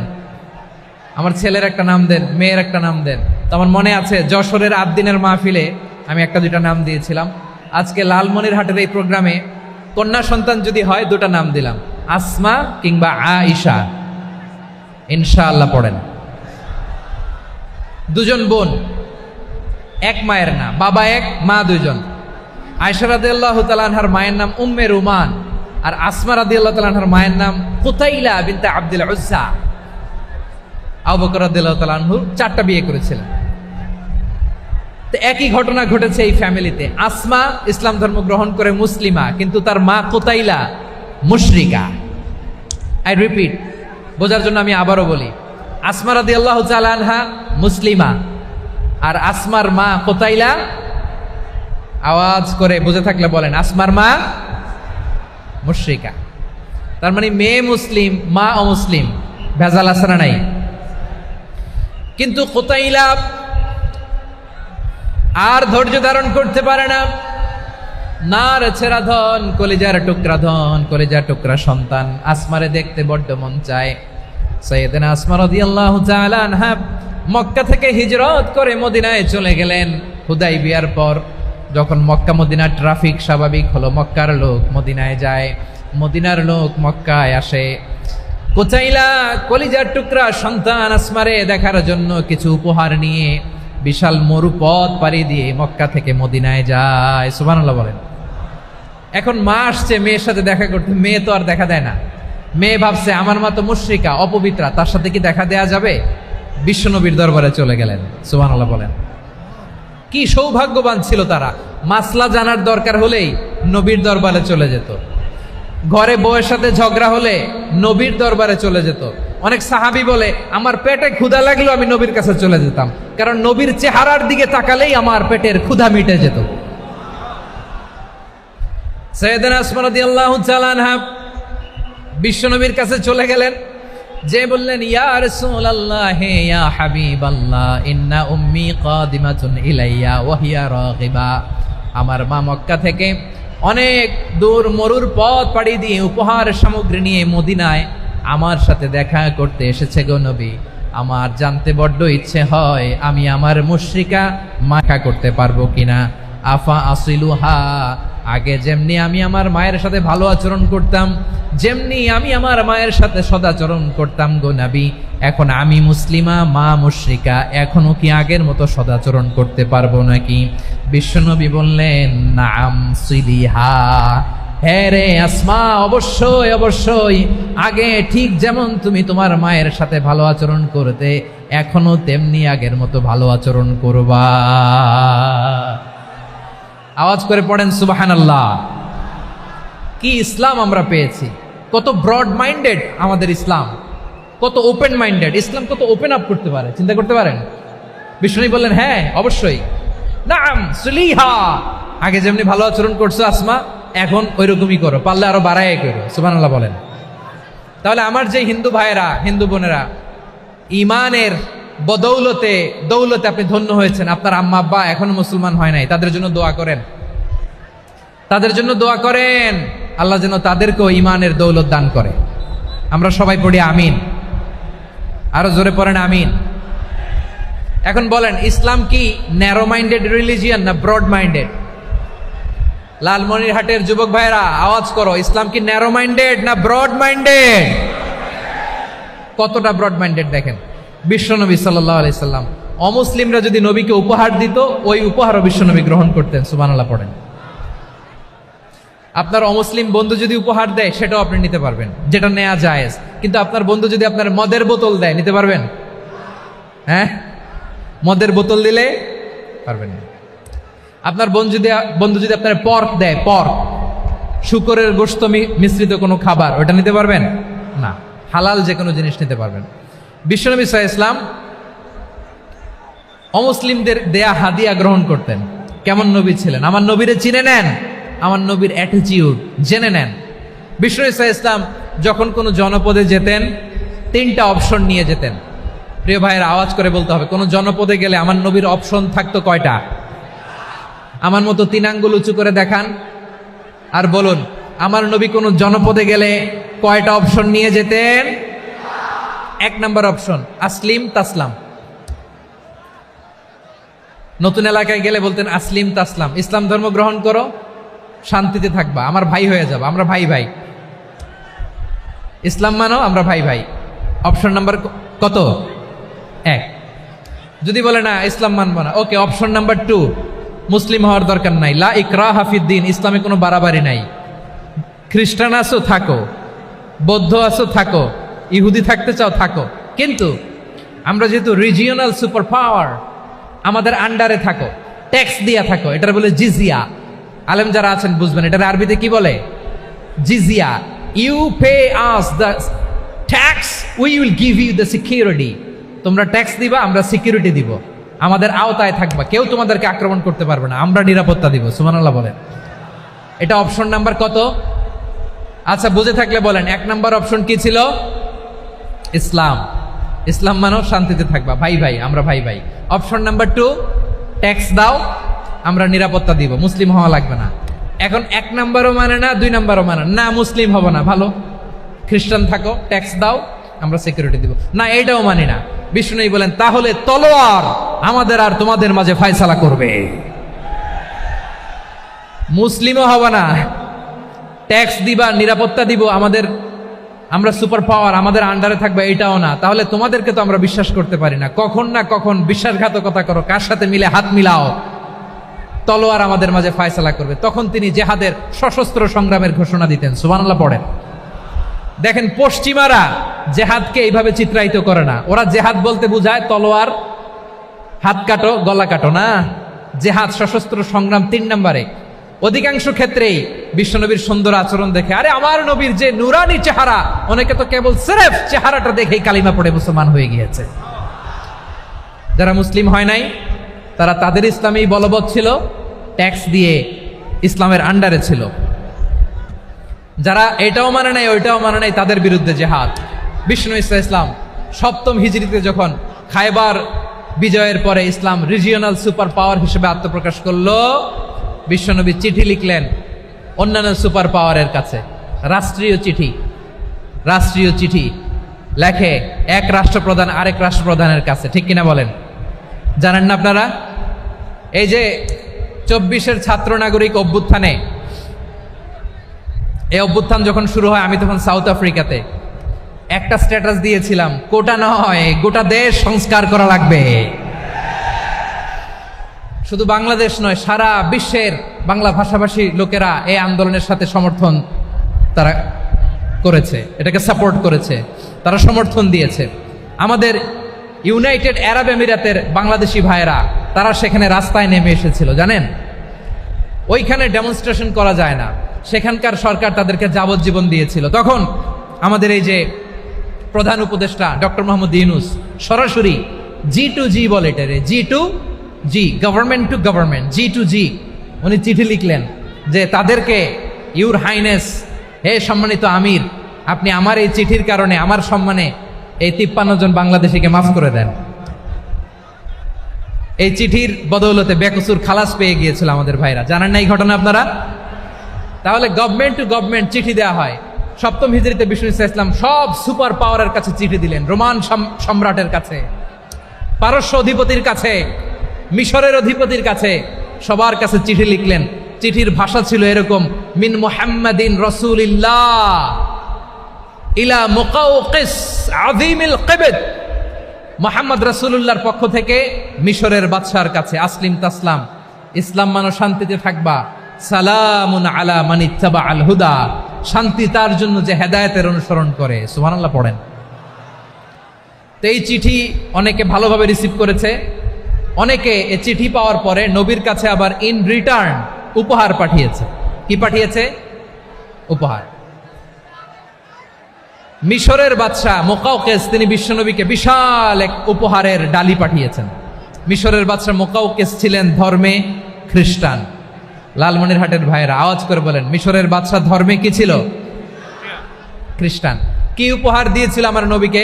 আমার ছেলের একটা নাম দেন, মেয়ের একটা নাম দেন। তো আমার মনে আছে যশোরের 8 দিনের মাহফিলে আমি একটা দুইটা নাম দিয়েছিলাম। আজকে লালমনিরহাটের এই প্রোগ্রামে কন্যা সন্তান যদি হয় দুটা নাম দিলাম, আসমা কিংবা আয়েশা। ইনশাআল্লাহ পড়েন। দুজন বোন, এক মায়ের না, বাবা এক মা দুইজন। আয়েশা রাদিয়াল্লাহু তাআলা আনহার মায়ের নাম উম্মে রুমান, আর আসমা রাদিয়াল্লাহু তাআলা আনহার মায়ের নাম কুতাইলা বিনতে আব্দুল উজ্জা। আবু বকর রাদিয়াল্লাহু তাআলা আনহু 4টা বিয়ে করেছিলেন। তো একই ঘটনা ঘটেছে এই ফ্যামিলিতে। আসমা ইসলাম ধর্ম গ্রহণ করে মুসলিমা, কিন্তু তার মা কুতাইলা মুশরিকা। আই রিপিট, বোঝার জন্য আমি আবারও বলি, আসমা রাদিয়াল্লাহু তাআলা আনহা মুসলিমা, আর আসমার মা কুতাইলা, আওয়াজ করে বুঝে থাকলে বলেন, আসমার মা মুশরিকা। তার মানে মেয়ে মুসলিম, মা অমুসলিম। ভেজাল আছে না নাই? কিন্তু কুতাইলা আর ধৈর্য ধারণ করতে পারে না। নার ছেড়া ধন, কলিজার টুকরা ধন, কলিজার টুকরা সন্তান আসমারে দেখতে বড্ড মন চায়। সাইয়েদনা আসমা রাদিয়াল্লাহু তাআলা আনহা মক্কা থেকে হিজরত করে মদিনায় চলে গেলেন হুদাইবিয়ার পর। যখন মক্কা মদিনার ট্রাফিক স্বাভাবিক হলো, মক্কার লোক মদিনায় যায়, মদিনার লোক মক্কায় আসে। কুতাইলা কলিজার টুকরা সন্তান আসমারে দেখার জন্য কিছু উপহার নিয়ে বিশাল মরুপথ পাড়ি দিয়ে মক্কা থেকে মদিনায় যায়। সুবহানাল্লাহ বলেন। এখন মা আসছে মেয়ের সাথে দেখা করতে, মেয়ে তো আর দেখা দেয় না। মেয়ে ভাবছে আমার মা তো মুশরিকা, অপবিত্রা, তার সাথে কি দেখা দেয়া যাবে? বিশ্বনবীর দরবারে চলে গেলেন। সুবহানাল্লাহ বলেন। কি সৌভাগ্যবান ছিল তারা, মাসলা জানার দরকার হলেই নবীর দরবারে চলে যেত। ঘরে বউয়ের সাথে ঝগড়া হলে নবীর দরবারে চলে যেত। অনেক সাহাবী বলে আমার পেটে ক্ষুধা লাগলো আমি নবীর কাছে চলে যেতাম, কারণ নবীর চেহারার দিকে তাকালেই আমার পেটের ক্ষুধা মিটে যেত। সাইয়েদনা আসমা রাদিয়াল্লাহু তাআলা আনহা বিশ্বনবীর কাছে চলে গেলেন, যে বললেন ইয়া রাসূলুল্লাহ ইয়া হাবিবাল্লাহ ইন্না উম্মি কাদিমাতুন ইলাইয়া ওয়া হিয়া রাগিবা। আমার মা মক্কা থেকে অনেক দূর মরুর পথ পাড়ি দিয়ে উপহার সামগ্রী নিয়ে মদিনায় আমার সাথে দেখা করতে এসেছে গো নবী। আমার জানতে বড্ড ইচ্ছে হয় আমি আমার মুশরিকা মাখা করতে পারবো কিনা। আফা আসিলুহা, আগে যেমনি আমি আমার মায়ের সাথে ভালো আচরণ করতাম, যেমনি আমি আমার মায়ের সাথে সদাচরণ করতাম গো নবী, এখন আমি মুসলিমা, মা মুশরিকা, এখনো কি আগের মতো সদাচরণ করতে পারবো নাকি? বিশ্বনবী বললেন নাম সিলিহা, হ্যাঁ রে আসমা, অবশ্যই অবশ্যই, আগে ঠিক যেমন তুমি তোমার মায়ের সাথে ভালো আচরণ করতে, এখনো তেমনি আগের মতো ভালো আচরণ করবা। আওয়াজ করে পড়েন সুবহানাল্লাহ। কি ইসলাম আমরা পেয়েছি! কত ব্রড মাইন্ডেড আমাদের ইসলাম, কত ওপেন মাইন্ডেড ইসলাম, কত ওপেন আপ করতে পারে, চিন্তা করতে পারেন। বিষ্ণু বললেন হ্যাঁ অবশ্যই, নাম সুলিহা, আগে যেমনি ভালো আচরণ করছো আসমা, এখন ওইরকমই করো, পারলে আরো বাড়ায় করো। সুবহানাল্লাহ বলেন। তাহলে আমার যে হিন্দু ভাইয়েরা, হিন্দু বোনেরা ইমানের বদৌলতে দৌলতে আপনি ধন্য হয়েছেন, আপনার আম্মা আব্বা এখনো মুসলমান হয় নাই, তাদের জন্য দোয়া করেন, তাদের জন্য দোয়া করেন, আল্লাহ যেন তাদেরকেও ইমানের দৌলত দান করে। আমরা সবাই পড়ি আমিন, আরো জোরে পড়েন আমিন। এখন বলেন, ইসলাম কি ন্যারো মাইন্ডেড রিলিজিয়ান না ব্রড মাইন্ডেড? লালমনিরহাটের যুবক ভাইরা আওয়াজ করো, ইসলাম কি ন্যারো মাইন্ডেড না ব্রড মাইন্ডেড? কতটা ব্রড মাইন্ডেড দেখেন, বিশ্বনবী সাল্লাল্লাহু আলাইহি সাল্লাম অমুসলিমরা যদি নবীকে উপহার দিত, ওই উপহারও বিশ্বনবী গ্রহণ করতেন। সুবহানাল্লাহ পড়েন। আপনার অমুসলিম বন্ধু যদি উপহার দেয়, সেটাও আপনি নিতে পারবেন, যেটা নেওয়া জায়েজ। কিন্তু আপনার বন্ধু যদি আপনার মদের বোতল দেয়, নিতে পারবেন? হ্যাঁ, মদের বোতল দিলে পারবেন না। আপনার বন্ধু যদি আপনার পর্ক দেয়, পর্ক শুকরের গোশত মিশ্রিত কোনো খাবার, ওটা নিতে পারবেন না। হালাল যে কোনো জিনিস নিতে পারবেন। বিশ্বনবী সাল্লাল্লাহু আলাইহি ওয়াসাল্লাম অমুসলিমদের দেয়া হাদিয়া গ্রহণ করতেন। কেমন নবী ছিলেন? আমার নবীরে চিনে নেন, আমার নবীর অ্যাটিটিউড জেনে নেন। বিশ্বনবী সাল্লাল্লাহু আলাইহি ওয়াসাল্লাম যখন কোনো জনপদে যেতেন, 3টা অপশন নিয়ে যেতেন। প্রিয় ভাইয়ের আওয়াজ করে বলতে হবে, কোন জনপদে গেলে আমার নবীর অপশন থাকতো কয়টা? আমার মতো 3 আঙ্গুল উঁচু করে দেখান আর বলুন, আমার নবী কোন জনপদে গেলে কয়টা অপশন নিয়ে যেতেন? 1 নাম্বার অপশন আসলিম তাসলাম। নতুন এলাকায় গেলে বলতেন আসলিম তাসলাম, ইসলাম ধর্ম গ্রহণ করো, শান্তিতে থাকবা, আমার ভাই হয়ে যাবো, আমরা ভাই ভাই। ইসলাম মানো, আমরা ভাই ভাই। অপশন নাম্বার কত? 1। যদি বলে না ইসলাম মানবো না, ওকে, অপশন নাম্বার 2, মুসলিম হওয়ার দরকার নাই, লা ইকরাহা ফিদ্দিন, ইসলামে কোনো বাড়াবাড়ি নাই। খ্রিস্টান আছো থাকো, বৌদ্ধ আছো থাকো, ইহুদি থাকতে চাও থাকো, কিন্তু আমরা যেহেতু রিজিওনাল সুপার পাওয়ার, আমাদের আন্ডারে থাকো, ট্যাক্স দিয়া থাকো, এটার বলে জিজিয়া। আলেম যারা আছেন বুঝবেন, এটার আরবিতে কি বলে? জিজিয়া। You pay us the tax, we will give you the security. তোমরা ট্যাক্স দিবা, আমরা সিকিউরিটি দিব, আমাদের আওতায় থাকবা, কেউ তোমাদেরকে আক্রমণ করতে পারবে না, আমরা নিরাপত্তা দিব। সুবহানাল্লাহ বলেন। এটা অপশন নাম্বার কত? আচ্ছা, বুঝে থাকলে বলেন, 1 নাম্বার অপশন কি ছিল? ইসলাম। ইসলাম মানো, শান্তিতে থাকবা, ভাই ভাই, আমরা ভাই ভাই। অপশন নাম্বার 2, ট্যাক্স দাও, আমরা নিরাপত্তা দিব, মুসলিম হওয়া লাগবে না। এখন 1 নাম্বারও মানে না, 2 নাম্বারও মানে না, মুসলিম হবো না, ভালো, খ্রিস্টান থাকো, ট্যাক্স দাও, আমরা সিকিউরিটি দিব না, এইটাও মানি না। বিষ্ণু বলেন, তাহলে তলোয়ার আমাদের আর তোমাদের মাঝে ফয়সালা করবে। মুসলিমও হবে না, ট্যাক্স দিবা, নিরাপত্তা দিব, আমরা সুপার পাওয়ার, আমাদের আন্ডারে থাকবে, এটাও না। তাহলে তোমাদেরকে তো আমরা বিশ্বাস করতে পারি না, কখন না কখন বিশ্বাসঘাতকতা করো, কার সাথে মিলে হাত মিলাও, তলোয়ার আমাদের মাঝে ফয়সালা করবে। তখন তিনি জেহাদের সশস্ত্র সংগ্রামের ঘোষণা দিতেন। সুবহানাল্লাহ পড়েন। দেখেন, পশ্চিমারা জেহাদকে এইভাবে চিত্রায়িত করে না। ওরা জেহাদ বলতে বুঝায় তলোয়ার, হাত কাটো, গলা কাটো না। জেহাদ সশস্ত্র সংগ্রাম 3 নম্বরে। অধিকাংশ ক্ষেত্রেই বিশ্বনবীর সুন্দর আচরণ দেখে, আরে আমার নবীর যে নুরানি চেহারা, অনেকে তো কেবল সিরেফ চেহারাটা দেখেই কালিমা পড়ে মুসলমান হয়ে গিয়েছে। যারা মুসলিম হয় নাই, তারা তাদের ইসলামেই বলবৎ ছিল, ট্যাক্স দিয়ে ইসলামের আন্ডারে ছিল। যারা এটাও মানে নাই, ওইটাও মানে নাই, তাদের বিরুদ্ধে জেহাদ। বিষ্ণু ইসলাম 7ম হিজরিতে যখন খায়বার বিজয়ের পরে ইসলাম রিজিওনাল সুপার পাওয়ার হিসেবে আত্মপ্রকাশ করলো, বিশ্বনবী চিঠি লিখলেন অন্যান্য সুপার পাওয়ারের কাছে, রাষ্ট্রীয় চিঠি লেখে এক রাষ্ট্রপ্রধান আরেক রাষ্ট্রপ্রধানের কাছে। ঠিক কিনা বলেন? জানেন না আপনারা? এই যে 24-এর ছাত্র নাগরিক অভ্যুত্থানে, এই অভ্যুত্থান যখন শুরু হয়, আমি তখন সাউথ আফ্রিকাতে একটা স্ট্যাটাস দিয়েছিলাম, কোটা নয়, গোটা দেশ সংস্কার করা লাগবে। শুধু বাংলাদেশ নয়, সারা বিশ্বের বাংলা ভাষাভাষী লোকেরা এই আন্দোলনের সাথে সমর্থন তারা করেছে, এটাকে সাপোর্ট করেছে, তারা সমর্থন দিয়েছে। আমাদের ইউনাইটেড আরব আমিরাতের বাংলাদেশি ভাইয়েরা, তারা সেখানে রাস্তায় নেমে এসেছিল, জানেন? ওইখানে ডেমনস্ট্রেশন করা যায় না, সেখানকার সরকার তাদেরকে যাবজ্জীবন দিয়েছিল। তখন আমাদের এই যে প্রধান উপদেষ্টা ডক্টর মোহাম্মদ ইউনূস সরাসরি G2G বলে, এটারে G2G, government to government, G2G, উনি চিঠি লিখলেন যে তাদেরকে, ইউর হাইনেস, হে সম্মানিত আমির, আপনি আমার এই চিঠির কারণে আমার সম্মানে এই 53 জন বাংলাদেশিকে মাফ করে দেন। এই চিঠির বদৌলতে বেকসুর খালাস পেয়ে গিয়েছিল আমাদের ভাইরা। জানেন না এই ঘটনা আপনারা? তাহলে গভর্নমেন্ট টু গভর্নমেন্ট চিঠি দেওয়া হয়। সপ্তম হিজরিতে বিষ্ণু ইসলাম সব সুপার পাওয়ারের কাছে চিঠি দিলেন। রোমান সম্রাটের কাছে, পারস্য অধিপতির কাছে, মিশরের অধিপতির কাছে, সবার কাছে চিঠি লিখলেন। চিঠির ভাষা ছিল এরকম, মিন মুহাম্মাদিন রাসূলিল্লাহ ইলা মুকাওকিস আযীমিল কিবত। মুহাম্মদ রাসূলুল্লাহর পক্ষ থেকে মিশরের বাদশার কাছে, আসলিম তাসলাম, ইসলাম মানো শান্তিতে থাকবা, সালামুন আলা মান ইত্তাবা আল হুদা, শান্তি তার জন্য যে হেদায়েতের অনুসরণ করে। সুবহানাল্লাহ পড়েন। তো এই চিঠি অনেকে ভালোভাবে রিসিভ করেছে। অনেকে এই চিঠি পাওয়ার পরে নবীর কাছে আবার ইন রিটার্ন উপহার পাঠিয়েছে। কি পাঠিয়েছে? উপহার। মিশরের বাদশাহ মুকাওকিস তিনি বিশ্বনবীকে বিশাল এক উপহারের ডালি পাঠিয়েছেন। মিশরের বাদশাহ মুকাওকিস ছিলেন ধর্মে খ্রিস্টান। লালমনিরহাটের ভাইয়েরা আওয়াজ করে বলেন, মিশরের বাদশাহ ধর্মে কি ছিল? খ্রিস্টান। কি উপহার দিয়েছিল আমার নবীকে?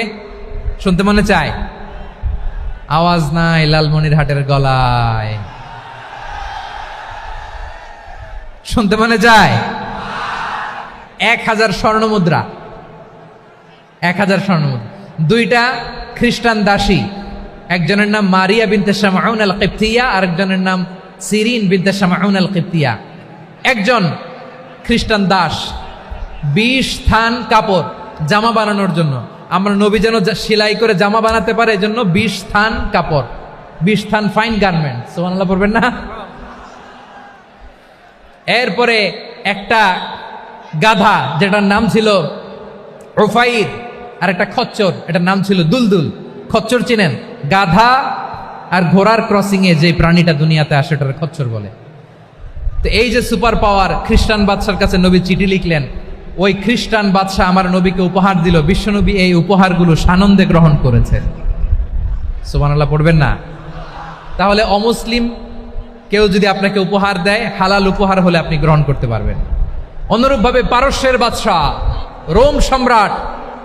শুনতে মনে চায়? আওয়াজ নাই লালমনিরহাটের গলায়, শুনতে মনে যায়? 1000 স্বর্ণমুদ্রা, 1000 স্বর্ণমুদ্রা। 2টা খ্রিস্টান দাসী, একজনের নাম মারিয়া বিনতে শামউন আল কিবতিয়া, আরেকজনের নাম সিরিন বিনতে শামউন আল কিবতিয়া। একজন খ্রিস্টান দাস 20 থান কাপড় জামা বানানোর জন্য, আমরা নবী যেন সেলাই করে জামা বানাতে পারে এজন্য 20 থান কাপড়, 20 থান ফাইন গার্মেন্ট। সুবহানাল্লাহ পড়বেন না? এরপরে একটা গাধা যেটার নাম ছিল উফাইর, আর একটা খচ্চর, এটার নাম ছিল দুলদুল। খচ্চর চিনেন? গাধা আর ঘোড়ার ক্রসিং এ যে প্রাণীটা দুনিয়াতে আসে ওটার খচ্চর বলে। তো এই যে সুপার পাওয়ার খ্রিস্টান বাদশার কাছে নবী চিঠি লিখলেন, ওই খ্রিস্টান বাদশাহ আমার নবীকে উপহার দিল। বিশ্বনবী এই উপহারগুলো সানন্দে গ্রহণ করেছে। সুবহানাল্লাহ পড়বেন না? তাহলে অমুসলিম কেউ যদি আপনাকে উপহার দেয়, হালাল উপহার হলে আপনি গ্রহণ করতে পারবেন। অনুরূপভাবে পারস্যের বাদশাহ, রোম সম্রাট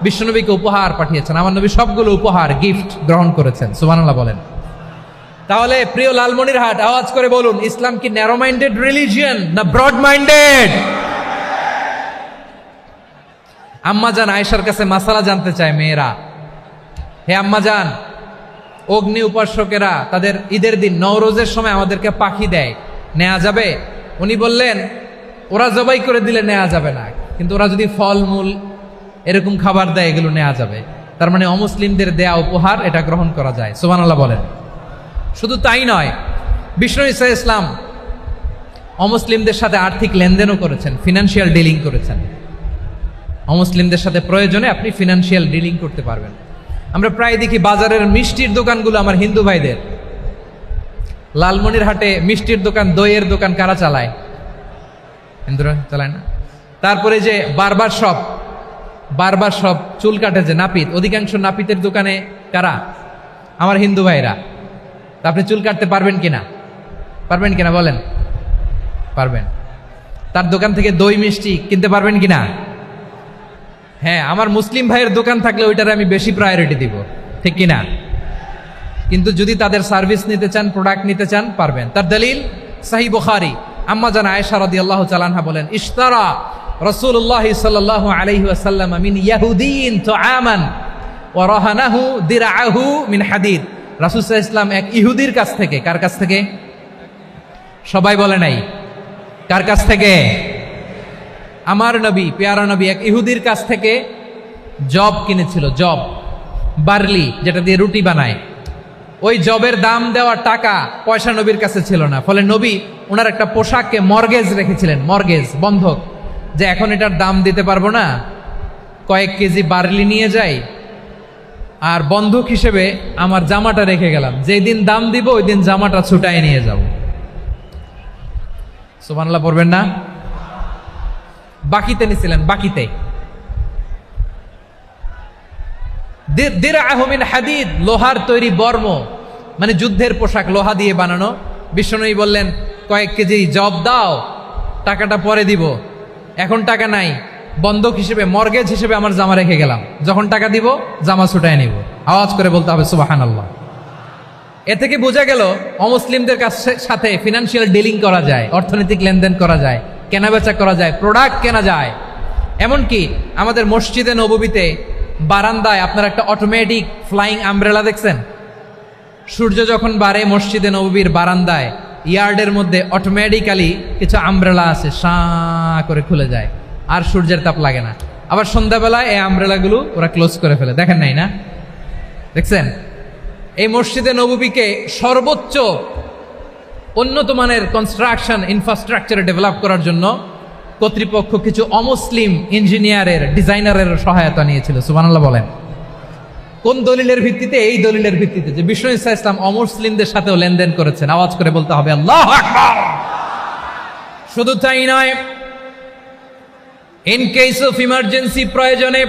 বিশ্বনবীকে উপহার পাঠিয়েছেন। আমার নবী সবগুলো উপহার গিফট গ্রহণ করেছেন। সুবহানাল্লাহ বলেন। তাহলে প্রিয় লালমনিরহাট আওয়াজ করে বলুন, ইসলাম কি ন্যারো মাইন্ডেড রিলিজিয়ন না ব্রড মাইন্ডেড? আম্মাজান আয়েশার কাছে মাসালা জানতে চায় মেয়েরা, হে আম্মাজান, অগ্নি উপাসকেরা তাদের ঈদের দিন নওরোজের সময় আমাদেরকে পাখি দেয়, নেওয়া যাবে? উনি বললেন, ওরা জবাই করে দিলে নেওয়া যাবে না, কিন্তু ওরা যদি ফলমূল এরকম খাবার দেয় এগুলো নেওয়া যাবে। তার মানে অমুসলিমদের দেয়া উপহার এটা গ্রহণ করা যায়। সুবহানাল্লাহ বলেন। শুধু তাই নয়, বিষ্ণু ঈসা ইসলাম অমুসলিমদের সাথে আর্থিক লেনদেনও করেছেন, ফিনান্সিয়াল ডিলিং করেছেন। অমুসলিমদের সাথে প্রয়োজনে আপনি ফিনান্সিয়াল ডিলিং করতে পারবেন। আমরা প্রায় দেখি বাজারের মিষ্টির দোকানগুলো আমার হিন্দু ভাইদের। লালমনিরহাটে মিষ্টির দোকান, দইয়ের দোকান কারা চালায়? হিন্দুরা চালায় না? তারপরে যে বারবার শপ, চুল কাটে যে নাপিত, অধিকাংশ নাপিতের দোকানে কারা? আমার হিন্দু ভাইরা। তা আপনি চুল কাটতে পারবেন কিনা? পারবেন কিনা বলেন? পারবেন। তার দোকান থেকে দই মিষ্টি কিনতে পারবেন কিনা? হ্যাঁ, আমার মুসলিম ভাইয়ের দোকান থাকলে ওইটারে আমি বেশি প্রায়োরিটি দিব, ঠিক কিনা? কিন্তু যদি তাদের সার্ভিস নিতে চান, প্রোডাক্ট নিতে চান, পারবেন। তার দলিল সহিহ বুখারী, আম্মা জান আয়েশা রাদিয়াল্লাহু তাআলা আনহা বলেন, ইশতারা রাসূলুল্লাহ সাল্লাল্লাহু আলাইহি ওয়াসাল্লাম মিন ইয়াহুদিয়িন তুআমান ওয়া রাহানাহু দিরআহু মিন হাদিদ। রাসূল সাল্লাল্লাহু আলাইহি ওয়াসাল্লাম এক ইহুদির কাছ থেকে, কার কাছ থেকে? সবাই বলে নাই কার কাছ থেকে? আমার নবী, পেয়ারা নবী এক ইহুদির কাছ থেকে জব কিনেছিল। জব, বার্লি, যেটা দিয়ে রুটি বানায়। ওই জবের দাম দেওয়ার টাকা পয়সা নবীর কাছে ছিল না। ফলে নবী ওনার একটা পোশাককে মর্গেজ রেখেছিলেন, মর্গেজ, বন্ধক, যে এখন এটার দাম দিতে পারবো না, কয়েক কেজি বার্লি নিয়ে যাই আর বন্ধক হিসেবে আমার জামাটা রেখে গেলাম, যেই দিন দাম দিব ওই দিন জামাটা ছুটায় নিয়ে যাব। সুবহানাল্লাহ পড়বেন না? বাকিতে নিছিলেন, বাকিতে। দিরআহু মিন হাদিদ, লোহার তৈরি বর্ম, মানে যুদ্ধের পোশাক, লোহা দিয়ে বানানো। বিশ্বনবী বললেন, কয়েক কেজি জব দাও, টাকাটা পরে দিব, এখন টাকা নাই, বন্ধক হিসেবে, মর্গেজ হিসেবে আমার জামা রেখে গেলাম, যখন টাকা দিব জামা ছুটায় নিব। আওয়াজ করে বলতে হবে সুবহানাল্লাহ। এ থেকে বোঝা গেল অমুসলিমদের সাথে ফিনান্সিয়াল ডিলিং করা যায়, অর্থনৈতিক লেনদেন করা যায়, কেনাবেচা করা যায়, প্রোডাক্ট কেনা যায়। এমনকি আমাদের মসজিদে নববীতে বারান্দায় আপনারা একটা অটোমেটিক ফ্লাইং আমব্রেলা দেখছেন? সূর্য যখন বাড়ে মসজিদে নববীর বারান্দায় ইয়ার্ডের মধ্যে অটোমেটিক্যালি কিছু আমব্রেলা আছে, সাঁ করে খুলে যায়, আর সূর্যের তাপ লাগে না। আবার সন্ধ্যাবেলায় এই আমব্রেলাগুলো ওরা ক্লোজ করে ফেলে, দেখেন নাই না? দেখছেন? এই মসজিদে নববীকে সর্বোচ্চ উন্নত মানের কনস্ট্রাকশন ইনফ্রাস্ট্রাকচার ডেভেলপ করার জন্য কর্তৃপক্ষ কিছু অমুসলিম ইঞ্জিনিয়ারের, ডিজাইনারের সহায়তা নিয়েছিল। সুবহানাল্লাহ বলেন। কোন দলিলের ভিত্তিতে? এই দলিলের ভিত্তিতে যে বিষ্ণু ঈসা ইসলাম অমুসলিমদের সাথেও লেনদেন করেছেন। আওয়াজ করে বলতে হবে আল্লাহু আকবার। শুধু তাই নয়, ইন কেস অফ ইমার্জেন্সি, প্রয়োজনে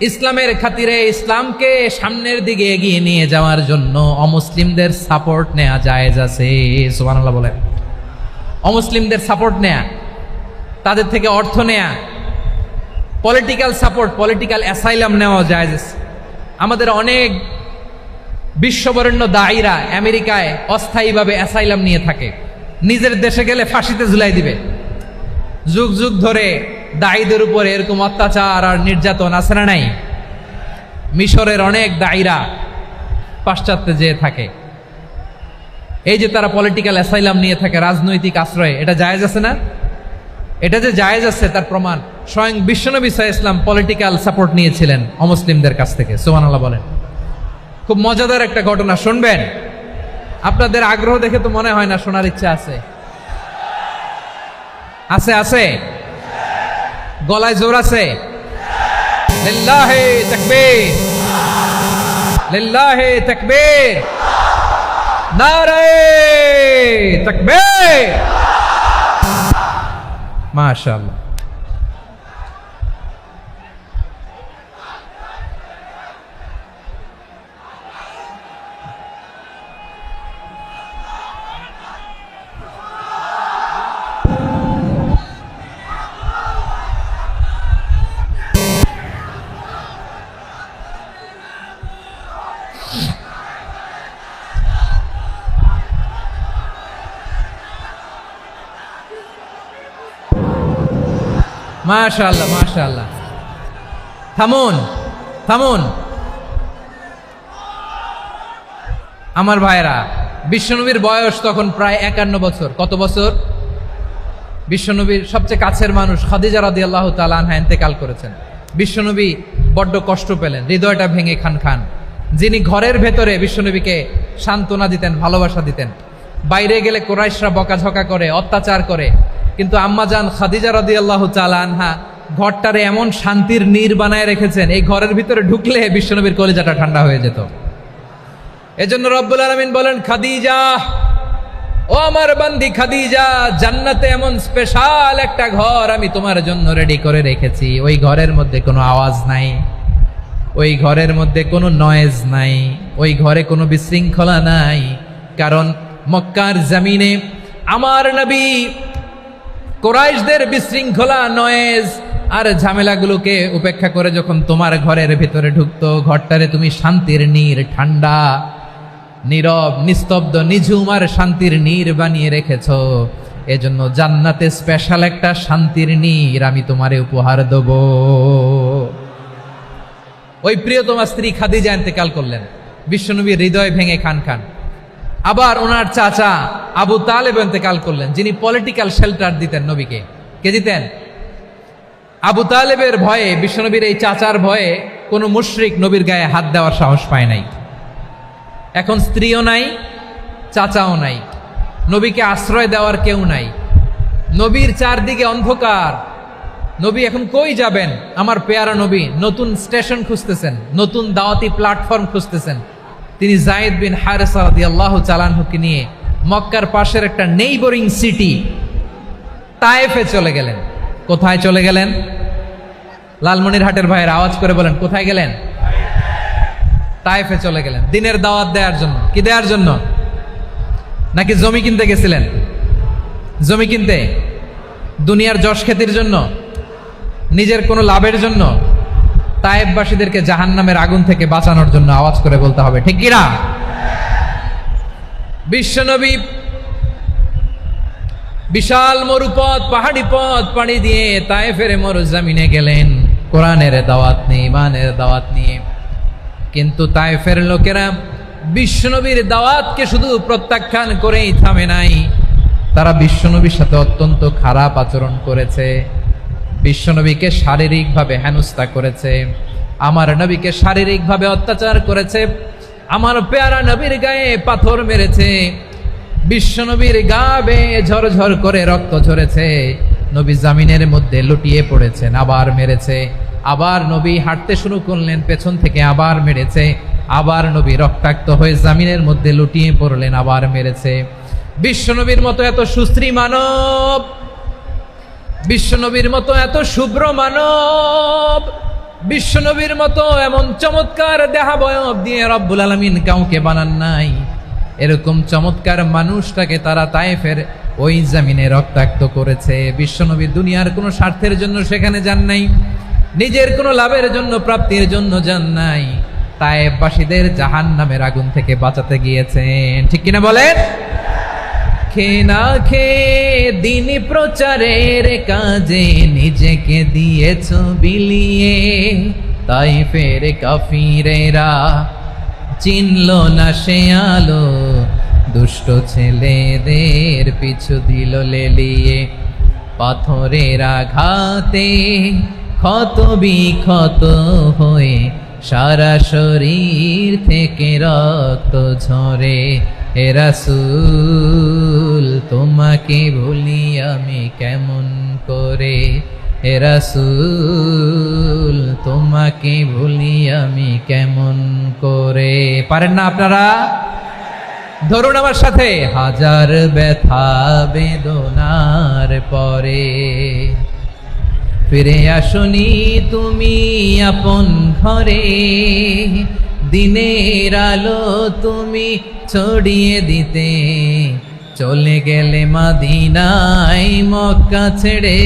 ইসলামের খাতিরে, ইসলামকে সামনের দিকে এগিয়ে নিয়ে যাওয়ার জন্য অমুসলিমদের সাপোর্ট নেওয়া জায়েজ আছে। সুবহানাল্লাহ বলেন। অমুসলিমদের সাপোর্ট নেয়া, তাদের থেকে অর্থ নেয়া, পলিটিক্যাল সাপোর্ট, পলিটিক্যাল অ্যাসাইলাম নেওয়া জায়েজ আছে। আমাদের অনেক বিশ্ববরেণ্য দায়ীরা আমেরিকায় অস্থায়ীভাবে অ্যাসাইলাম নিয়ে থাকে, নিজের দেশে গেলে ফাঁসিতে ঝুলাই দিবে। যুগ যুগ ধরে দায়ীদের উপরে এরকম অত্যাচার আর নির্যাতন আছে না নাই? মিশরের অনেক দায়ীরা পাশ্চাত্যে যেয়ে থাকে। এই যে তারা পলিটিক্যাল অ্যাসাইলাম নিয়ে থাকে, রাজনৈতিক আশ্রয়, এটা জায়েজ আছে না? এটা যে জায়েজ আছে তার প্রমাণ স্বয়ং বিশ্বনবী সাল্লাল্লাহু আলাইহি ওয়াসাল্লাম পলিটিক্যাল সাপোর্ট নিয়েছিলেন অমুসলিমদের কাছ থেকে। সুবহানাল্লাহ বলেন। খুব মজাদার একটা ঘটনা, শুনবেন? আপনাদের আগ্রহ দেখে তো মনে হয় না শোনার ইচ্ছা আছে। আছে আছে? গলায় জোর আছে? লিল্লাহি তাকবীর, লিল্লাহি তাকবীর, নারে তাকবীর। মাশাআল্লাহ। মাশাআল্লাহ মাশাআল্লাহ। থামুন থামুন আমার ভাইরা। বিশ্বনবীর বয়স তখন প্রায় 51 বছর। কত বছর? বিশ্বনবীর সবচেয়ে কাছের মানুষ খাদিজা রাদিয়াল্লাহু তাআলা আনহা ইন্তেকাল করেছেন। বিশ্বনবী বড্ড কষ্ট পেলেন, হৃদয়টা ভেঙে খান খান। যিনি ঘরের ভেতরে বিশ্বনবীকে সান্ত্বনা দিতেন, ভালোবাসা দিতেন, বাইরে গেলে কুরাইশরা বকাঝকা করে, অত্যাচার করে, কিন্তু আম্মাজান খাদিজা রাদিয়াল্লাহু তাআলা আনহা ঘরটারে এমন শান্তির নীর বানায় রেখেছেন, এই ঘরের ভিতরে ঢুকলে বিশ্বনবীর কলিজাটা ঠান্ডা হয়ে যেত। এজন্য রব্বুল আলামিন বলেন, খাদিজা, ও আমার বান্দি খাদিজা, জান্নাতে এমন স্পেশাল একটা ঘর আমি তোমার জন্য রেডি করে রেখেছি। ওই ঘরের মধ্যে কোনো আওয়াজ নাই, ওই ঘরের মধ্যে কোনো নয়েজ নাই, ওই ঘরে কোনো বিশৃঙ্খলা নাই। কারণ মক্কার জমিনে আমার নবী কুরাইশদের বিশৃঙ্খলা, নয়েজ আর ঝামেলাগুলোকে উপেক্ষা করে যখন তোমার ঘরের ভিতরে ঢুকতো, ঘরটারে তুমি শান্তির নীর, ঠান্ডা, নীরব, নিস্তব্ধ, নিঝুম আর শান্তির নীর বানিয়ে রেখেছ। এজন্য জান্নাতে স্পেশাল একটা শান্তির নীর আমি তোমারে উপহার দেব। ওই প্রিয়তমা স্ত্রী খাদিজা ইন্তেকাল করলেন, বিশ্বনবীর হৃদয় ভেঙে খান খান। আবার ওনার চাচা আবু তালেব ইন্তেকাল করলেন, যিনি পলিটিক্যাল শেল্টার দিতেন নবীকে। কে দিতেন? আবু তালেবের ভয়ে, বিশ্বনবীর এই চাচার ভয়ে কোনো মুশরিক নবীর গায়ে হাত দেওয়ার সাহস পায় নাই। এখন স্ত্রীও নাই, চাচাও নাই, নবীকে আশ্রয় দেওয়ার কেউ নাই। নবীর চারদিকে অন্ধকার। নবী এখন কই যাবেন? আমার পেয়ারা নবী নতুন স্টেশন খুঁজতেছেন, নতুন দাওয়াতি প্ল্যাটফর্ম খুঁজতেছেন। তিনি যায়েদ বিন হারেসা রাদিয়াল্লাহু তাআলা আনহুকে নিয়ে মক্কার পাশের একটা নেইবরিং সিটি তায়েফে চলে গেলেন। কোথায় চলে গেলেন? লালমনিরহাটের ভাইয়ের আওয়াজ করে বলেন, কোথায় গেলেন? তায়েফে চলে গেলেন দিনের দাওয়াত দেওয়ার জন্য। কি দেওয়ার জন্য? নাকি জমি কিনতে গেছিলেন? জমি কিনতে? দুনিয়ার যশ খ্যাতির জন্য? নিজের কোনো লাভের জন্য? তায়েফবাসীদেরকে জাহান্নামের আগুন থেকে বাঁচানোর জন্য। আওয়াজ করে বলতে হবে ঠিক কিনা? বিশ্বনবী বিশাল মরুপথ পাহাড়ি পথ পাড়ি দিয়ে তায়েফের মরুজমিনে গেলেন কোরআনের দাওয়াত নিয়ে, ইমানের দাওয়াত নিয়ে। কিন্তু তায়েফের লোকেরা বিশ্বনবীর দাওয়াতকে শুধু প্রত্যাখ্যান করেই থামে নাই, তারা বিশ্বনবীর সাথে অত্যন্ত খারাপ আচরণ করেছে, বিশ্বনবীকে শারীরিকভাবে হেনস্থা করেছে, আমার নবীকে শারীরিকভাবে অত্যাচার করেছে, আমার পেয়ারা নবীর গায়ে পাথর মেরেছে, বিশ্বনবীর গা বেয়ে ঝরঝর করে রক্ত ঝরেছে, নবী জামিনের মধ্যে লুটিয়ে পড়েছেন, আবার মেরেছে, আবার নবী হাঁটতে শুরু করলেন, পেছন থেকে আবার মেরেছে, আবার নবী রক্তাক্ত হয়ে জামিনের মধ্যে লুটিয়ে পড়লেন, আবার মেরেছে। বিশ্বনবীর মতো এত সুশ্রী মানব, বিশ্বনবীর মতো এত শুভ্র মানব, বিশ্বনবীর মতো এমন চমৎকার দেহাবয়ব দিয়ে রব্বুল আলামিন কাউকে বানান নাই। এরকম চমৎকার মানুষটাকে তারা তায়েফের ওই জামিনে রক্তাক্ত করেছে। বিশ্বনবী দুনিয়ার কোনো স্বার্থের জন্য সেখানে যান নাই, নিজের কোনো লাভের জন্য, প্রাপ্তির জন্য যান নাই, তায়েফবাসীদের জাহান্নামের আগুন থেকে বাঁচাতে গিয়েছেন। ঠিক কিনা বলেন? খেয়ে না খেয়ে দিন প্রচারের কাজে নিজেকে দিয়েছ বিলিয়ে, তায়েফের কাফিরেরা চিনল না সে আলো, দুষ্ট ছেলেদের পিছু দিল লেলিয়ে, পাথরের আঘাতে ক্ষত বিক্ষত হয়ে সারা শরীর থেকে রক্ত ঝরে। হে রাসূল তোমাকে ভুলি আমি কেমন করে, হে রাসূল তোমাকে ভুলি আমি কেমন করে। পারেন না আপনারা? ধরুন আমার সাথে। হাজার ব্যথা বেদনার পরে ফিরে আসনি তুমি আপন ঘরে, দিনের আলো তুমি ছড়িয়ে দিতে, চলে গেলে মদিনায় মক্কা ছেড়ে।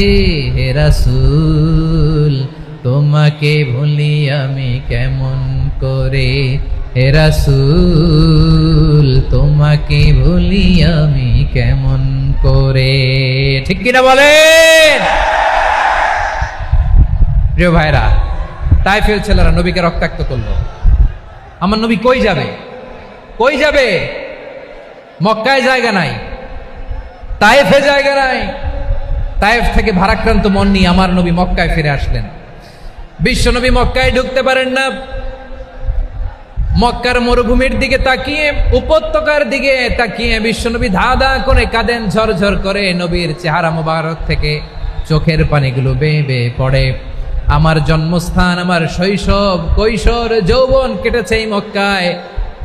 হে রাসূল তোমাকে ভুলি আমি কেমন করে, হে রাসূল তোমাকে ভুলি আমি কেমন করে। ঠিক কিনা বলেন? প্রিয় ভাইরা, তায়েফের ছেলেরা নবীকে রক্তাক্ত করলো। আমার নবী কই যাবে? কই যাবে? মক্কায় জায়গা নাই, তায়েফে জায়গা নাই। তায়েফ থেকে ভারাক্রান্ত মন নিয়ে আমার নবী মক্কায় ফিরে আসলেন। বিশ্ব নবী মক্কায় ঢুকতে পারেন না। মক্কার মরুভূমির দিকে তাকিয়ে, উপত্যকার দিকে তাকিয়ে বিশ্বনবী ধা ধা করে কাঁদেন, ঝরঝর করে নবীর চেহারা মোবারক থেকে চোখের পানিগুলো বেয়ে বেয়ে পড়ে। আমার জন্মস্থান, আমার শৈশব, কৈশোর, যৌবন কেটেছে এই মক্কায়,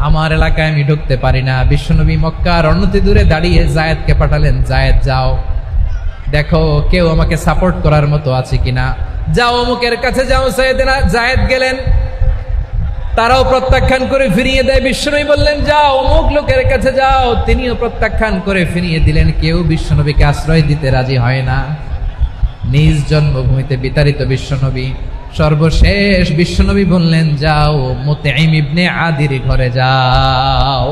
আমার এলাকায় আমি ঢুকতে পারি না। বিশ্বনবী মক্কার অনতি দূরে দাঁড়িয়ে জায়েদকে পাঠালেন, জায়েদ যাও দেখো কেউ আমাকে সাপোর্ট করার মতো আছে কিনা, যাও অমুকের কাছে যাও। জায়েদ গেলেন, তারাও প্রত্যাখ্যান করে ফিরিয়ে দেয়। বিশ্বনবী বললেন যাও অমুক লোকের কাছে যাও, তিনিও প্রত্যাখ্যান করে ফিরিয়ে দিলেন। কেউ বিশ্বনবীকে আশ্রয় দিতে রাজি হয় না। নিজ জন্মভূমিতে বিতাড়িত বিশ্বনবী, সর্বশেষ বিশ্বনবী বললেন যাও মুতঈম ইবনে আদির ঘরে যাও।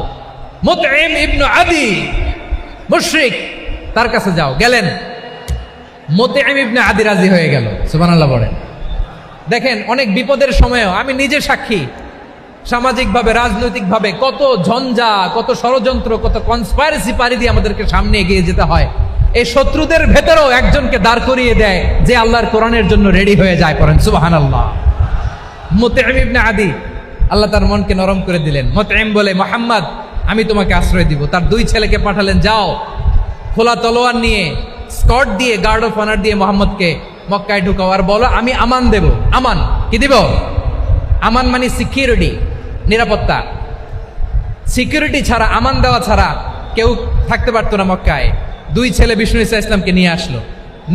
মুতঈম ইবনে আদি মুশরিক, তার কাছে যাও। গেলেন, মুতঈম ইবনে আদি রাজি হয়ে গেল। সুবহানাল্লাহ বলেন। দেখেন, অনেক বিপদের সময়ও আমি নিজে সাক্ষী, সামাজিকভাবে রাজনৈতিকভাবে কত ঝঞ্ঝা, কত ষড়যন্ত্র, কত কনস্পাইরেসি পাড়ি দিয়ে আমাদেরকে সামনে এগিয়ে যেতে হয়। এই শত্রুদের ভেতরেও একজনকে দাঁড় করিয়ে দেয় যে আল্লাহর কোরআনের জন্য রেডি হয়ে যায়। পড়েন সুবহানাল্লাহ। মুতঈম ইবনে আদি, আল্লাহ তার মনকে নরম করে দিলেন। মুতঈম বলে, মুহাম্মদ আমি তোমাকে আশ্রয় দিব। তার দুই ছেলেকে পাঠালেন, যাও খোলা তলোয়ার নিয়ে, স্কট দিয়ে, গার্ড অফ অনার দিয়ে মুহাম্মদকে মক্কায় ঢুকাও, আর বলো আমি আমান দেব। আমান কি দিব? আমান মানে সিকিউরিটি, নিরাপত্তা। সিকিউরিটি ছাড়া, আমান দেওয়া ছাড়া কেউ থাকতে পারতো না মক্কায়। দুই ছেলে বিষ্ণু ঈসা ইসলামকে নিয়ে আসলো।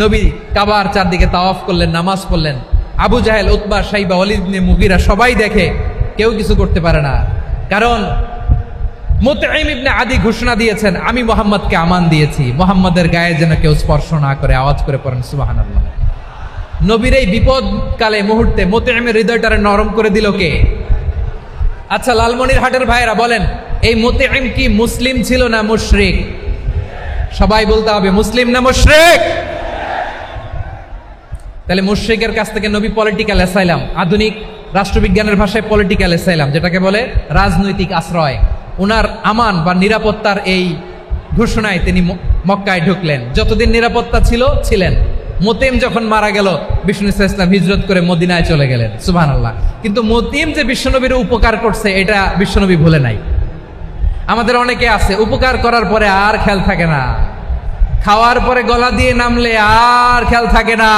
নবী কাবার চারদিকে তাওয়াফ করলেন, নামাজ পড়লেন। আবু জাহেল, উতবা, শাইবা, ওয়ালিদ ইবনে মুগীরা সবাই দেখে, কেউ কিছু করতে পারে না। কারণ মুতঈম ইবনে আদি ঘোষণা দিয়েছেন, আমি মুহাম্মদকে আমান দিয়েছি, মুহাম্মদের গায়ে যেন কেউ স্পর্শ না করে। আওয়াজ করে পড়েন সুবহানাল্লাহ। নবীর এই বিপদকালে মুহূর্তে মুতঈমের হৃদয়টারে নরম করে দিল কে? আচ্ছা, লালমনিরহাটের ভাইয়েরা বলেন, এই মুতঈম কি মুসলিম ছিল না মুশরিক? সবাই বলতে হবে মুসলিম না মুশরিক। তাহলে মুশরিকের কাছ থেকে নবী পলিটিক্যাল অ্যাসাইলাম, আধুনিক রাষ্ট্রবিজ্ঞানের ভাষায় পলিটিক্যাল অ্যাসাইলাম, যেটাকে বলে রাজনৈতিক আশ্রয়, উনার আমান বা নিরাপত্তার এই ঘোষণায় তিনি মক্কায় ঢুকলেন। যতদিন নিরাপত্তা ছিলেন। মুতঈম যখন মারা গেল, বিষ্ণু ইসলাম হিজরত করে মদিনায় চলে গেলেন। সুবহানাল্লাহ। কিন্তু মুতঈম যে বিশ্বনবীর উপকার করছে এটা বিশ্বনবী ভুলে নাই। আমাদের অনেকে আছে উপকার করার পরে আর খেয়াল থাকে না, খাওয়ার পরে গলা দিয়ে নামলে আর খেয়াল থাকে না,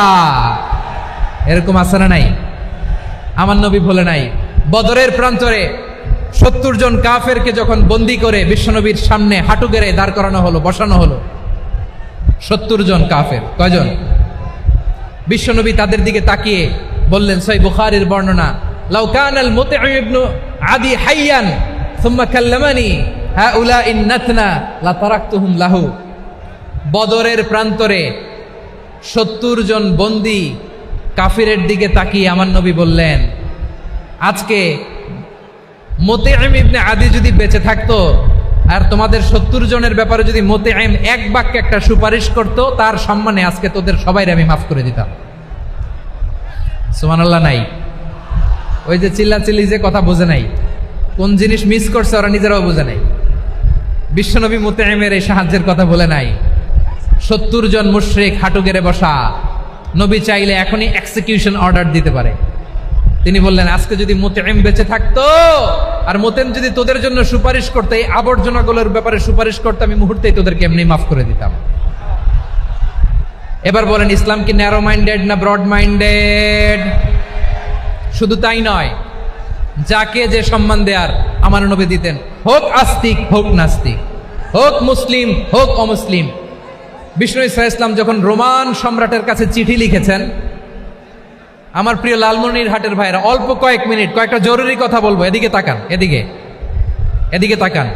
এরকম আছে না নাই? আমার নবী ভুলে নাই। বদরের প্রান্তরে 70 জন কাফেরকে যখন বন্দি করে বিশ্বনবীর সামনে হাঁটু গেড়ে দাঁড় করানো হলো, বসানো হলো, 70 জন কাফের। কয়জন? বিশ্বনবী তাদের দিকে তাকিয়ে বললেন, সহিহ বুখারীর বর্ণনা, লাউ কানাল মুতঈম ইবনু আদি হাইয়ান সুম্মা কাল্লামানি হাউলাইন নাতনা লা তারাকতুহুম লাহু। বদরের প্রান্তরে 70 জন বন্দী কাফিরের দিকে তাকিয়ে আমার নবী বললেন, আজকে মুতঈম ইবনে আদি যদি বেঁচে থাকতো আর তোমাদের 70 জনের ব্যাপারে যদি মুতঈম এক বাক্যে একটা সুপারিশ করত, তার সম্মানে আজকে তোদের সবাইরে আমি মাফ করে দিতাম। সুবহানাল্লাহ। নাই ওই যে চিল্লাচিল্লি যে কথা বোঝে নাই, কোন জিনিস মিস করছে ওরা নিজেরাও বোঝে নাই। বিশ্বনবী মুতঈমের এই সাহায্যের কথা বলে নাই। 70 জন মুশরিক হাঁটু গেড়ে বসা, নবী চাইলে এখনই এক্সিকিউশন অর্ডার দিতে পারে। তিনি বললেন, আজকে যদি মুতঈম বেঁচে থাকতো আর মুতঈম যদি তোদের জন্য সুপারিশ করতে, এই আবর্জনাগুলোর ব্যাপারে সুপারিশ করতে, আমি মুহূর্তেই তোদেরকে এমনি মাফ করে দিতাম। এবার বলেন, ইসলাম কি ন্যারো মাইন্ডেড না ব্রড মাইন্ডেড? শুধু তাই নয়, যাকে যে সম্মান দেয়ার আমার নবী দিতেন, হোক আস্তিক হোক নাস্তিক, হোক মুসলিম হোক অমুসলিম। বিষ্ণু ইসলাম যখন রোমান সম্রাটের কাছে চিঠি লিখেছেন, আমার প্রিয় লালমনির হাটের ভাইরা, অল্প কয়েক মিনিট কয়েকটা জরুরি কথা বলবো, এদিকে তাকান, এদিকে তাকান।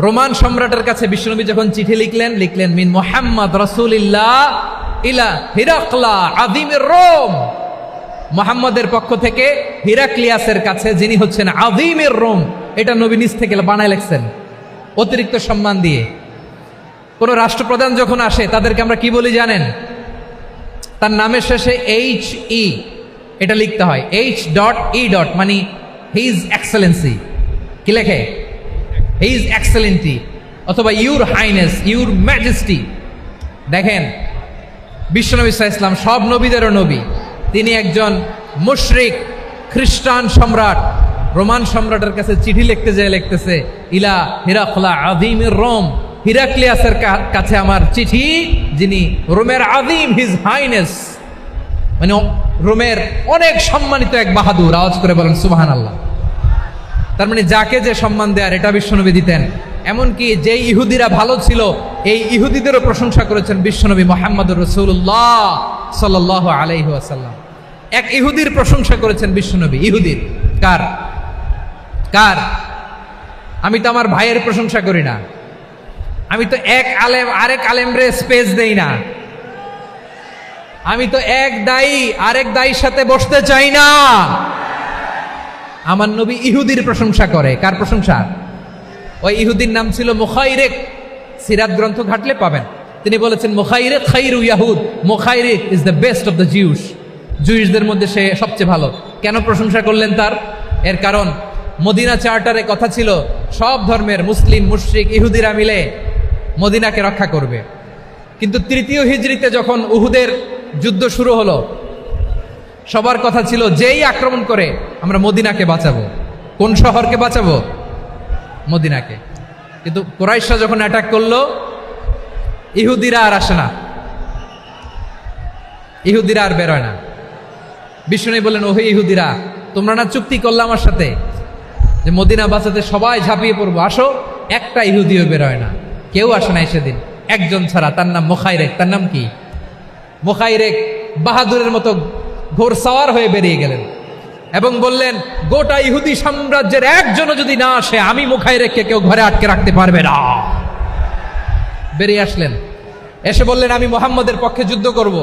রোমান সম্রাটের কাছে বিশ্বনবী যখন চিঠি লিখলেন মিন মুহাম্মদ রাসূলিল্লাহ ইলা হিরাকলা আযীমির রোম, মুহাম্মদের পক্ষ থেকে হিরাক্লিয়াসের কাছে, যিনি হচ্ছেন আযীমির রোম। এটা নবী নিজ থেকে বানায় লিখছেন অতিরিক্ত সম্মান দিয়ে। কোন রাষ্ট্রপ্রধান যখন আসে তাদেরকে আমরা কি বলি জানেন? তার নামের শেষে HE এটা লিখতে হয়, H.E. মানে হিজ এক্সেলেন্সি। কি লেখে? হিজ এক্সেলেন্টি, অথবা ইউর হাইনেস, ইউর ম্যাজেস্টি। দেখেন, বিশ্বনবী সাল্লাল্লাহু আলাইহি ওয়াসাল্লাম সব নবীদেরও নবী, তিনি একজন মুশরিক খ্রিস্টান সম্রাট রোমান সম্রাটের কাছে চিঠি লিখতে যেয়ে লিখতেছে, ইলা হিরাকলা আযীমির রোম, হিরাক্লিয়াসের কাছে আমার চিঠি, যিনি রোমের আযীম, হিজ হাইনেস, মানে রোমের অনেক সম্মানিত এক বাহাদুর। আওয়াজ করে বলেন সুবহানাল্লাহ। তার মানে যাকে যে সম্মান দেয়ার এটা বিশ্বনবী দিতেন। এমনকি যে ইহুদিরা ভালো ছিল, এই ইহুদিদেরও প্রশংসা করেছেন বিশ্বনবী মুহাম্মদুর রাসূলুল্লাহ সাল্লাল্লাহু আলাইহি ওয়াসাল্লাম। এক ইহুদির প্রশংসা করেছেন বিশ্বনবী। ইহুদির কার? আমি তো আমার ভাইয়ের প্রশংসা করি না, আমি তো এক আলেম আরেক আলেমরে স্পেস দেই না, আমি তো এক দায়ী আরেক দায়ীর সাথে বসতে চাই না। আমার নবী ইহুদির প্রশংসা করে। কার প্রশংসা? ওই ইহুদির নাম ছিল মুখাইরেক। সিরাত গ্রন্থ ঘাটলে পাবেন। তিনি বলেছেন, মুখাইরেক খাইরু ইয়াহুদ, Mukhayriq is the best of the Jews. জুইশদের মধ্যে সে সবচেয়ে ভালো। কেন প্রশংসা করলেন তার? এর কারণ মদিনা চার্টারে কথা ছিল সব ধর্মের মুসলিম, মুশরিক, ইহুদিরা মিলে মদিনাকে রক্ষা করবে। কিন্তু 3য় হিজরিতে যখন উহুদের যুদ্ধ শুরু হলো, সবার কথা ছিল যেই আক্রমণ করে আমরা মদিনাকে বাঁচাবো। কোন শহরকে বাঁচাবো? মদিনাকে। কিন্তু কুরাইশরা যখন অ্যাটাক করলো, ইহুদিরা আর আসে না, ইহুদিরা আর বেরোয় না। বিষ্ণু বললেন, ওহে ইহুদিরা, তোমরা না চুক্তি করলে আমার সাথে যে মদিনা বাঁচাতে সবাই ঝাঁপিয়ে পড়বো, আসো। একটা ইহুদিও বেরোয় না, কেউ আসে নাই সেদিন, একজন ছাড়া। তার নাম মুখাইরেক। তার নাম কি? মুখাইরেক বাহাদুরের মতো ঘোড়সাওয়ার হয়ে বেরিয়ে গেলেন এবং বললেন, গোটা ইহুদি সাম্রাজ্যের একজনও যদি না আসে, আমি মুখাইরেককে কেউ ঘরে আটকে রাখতে পারবে না। বেরিয়ে আসলেন, এসে বললেন, আমি মুহাম্মদের পক্ষে যুদ্ধ করব।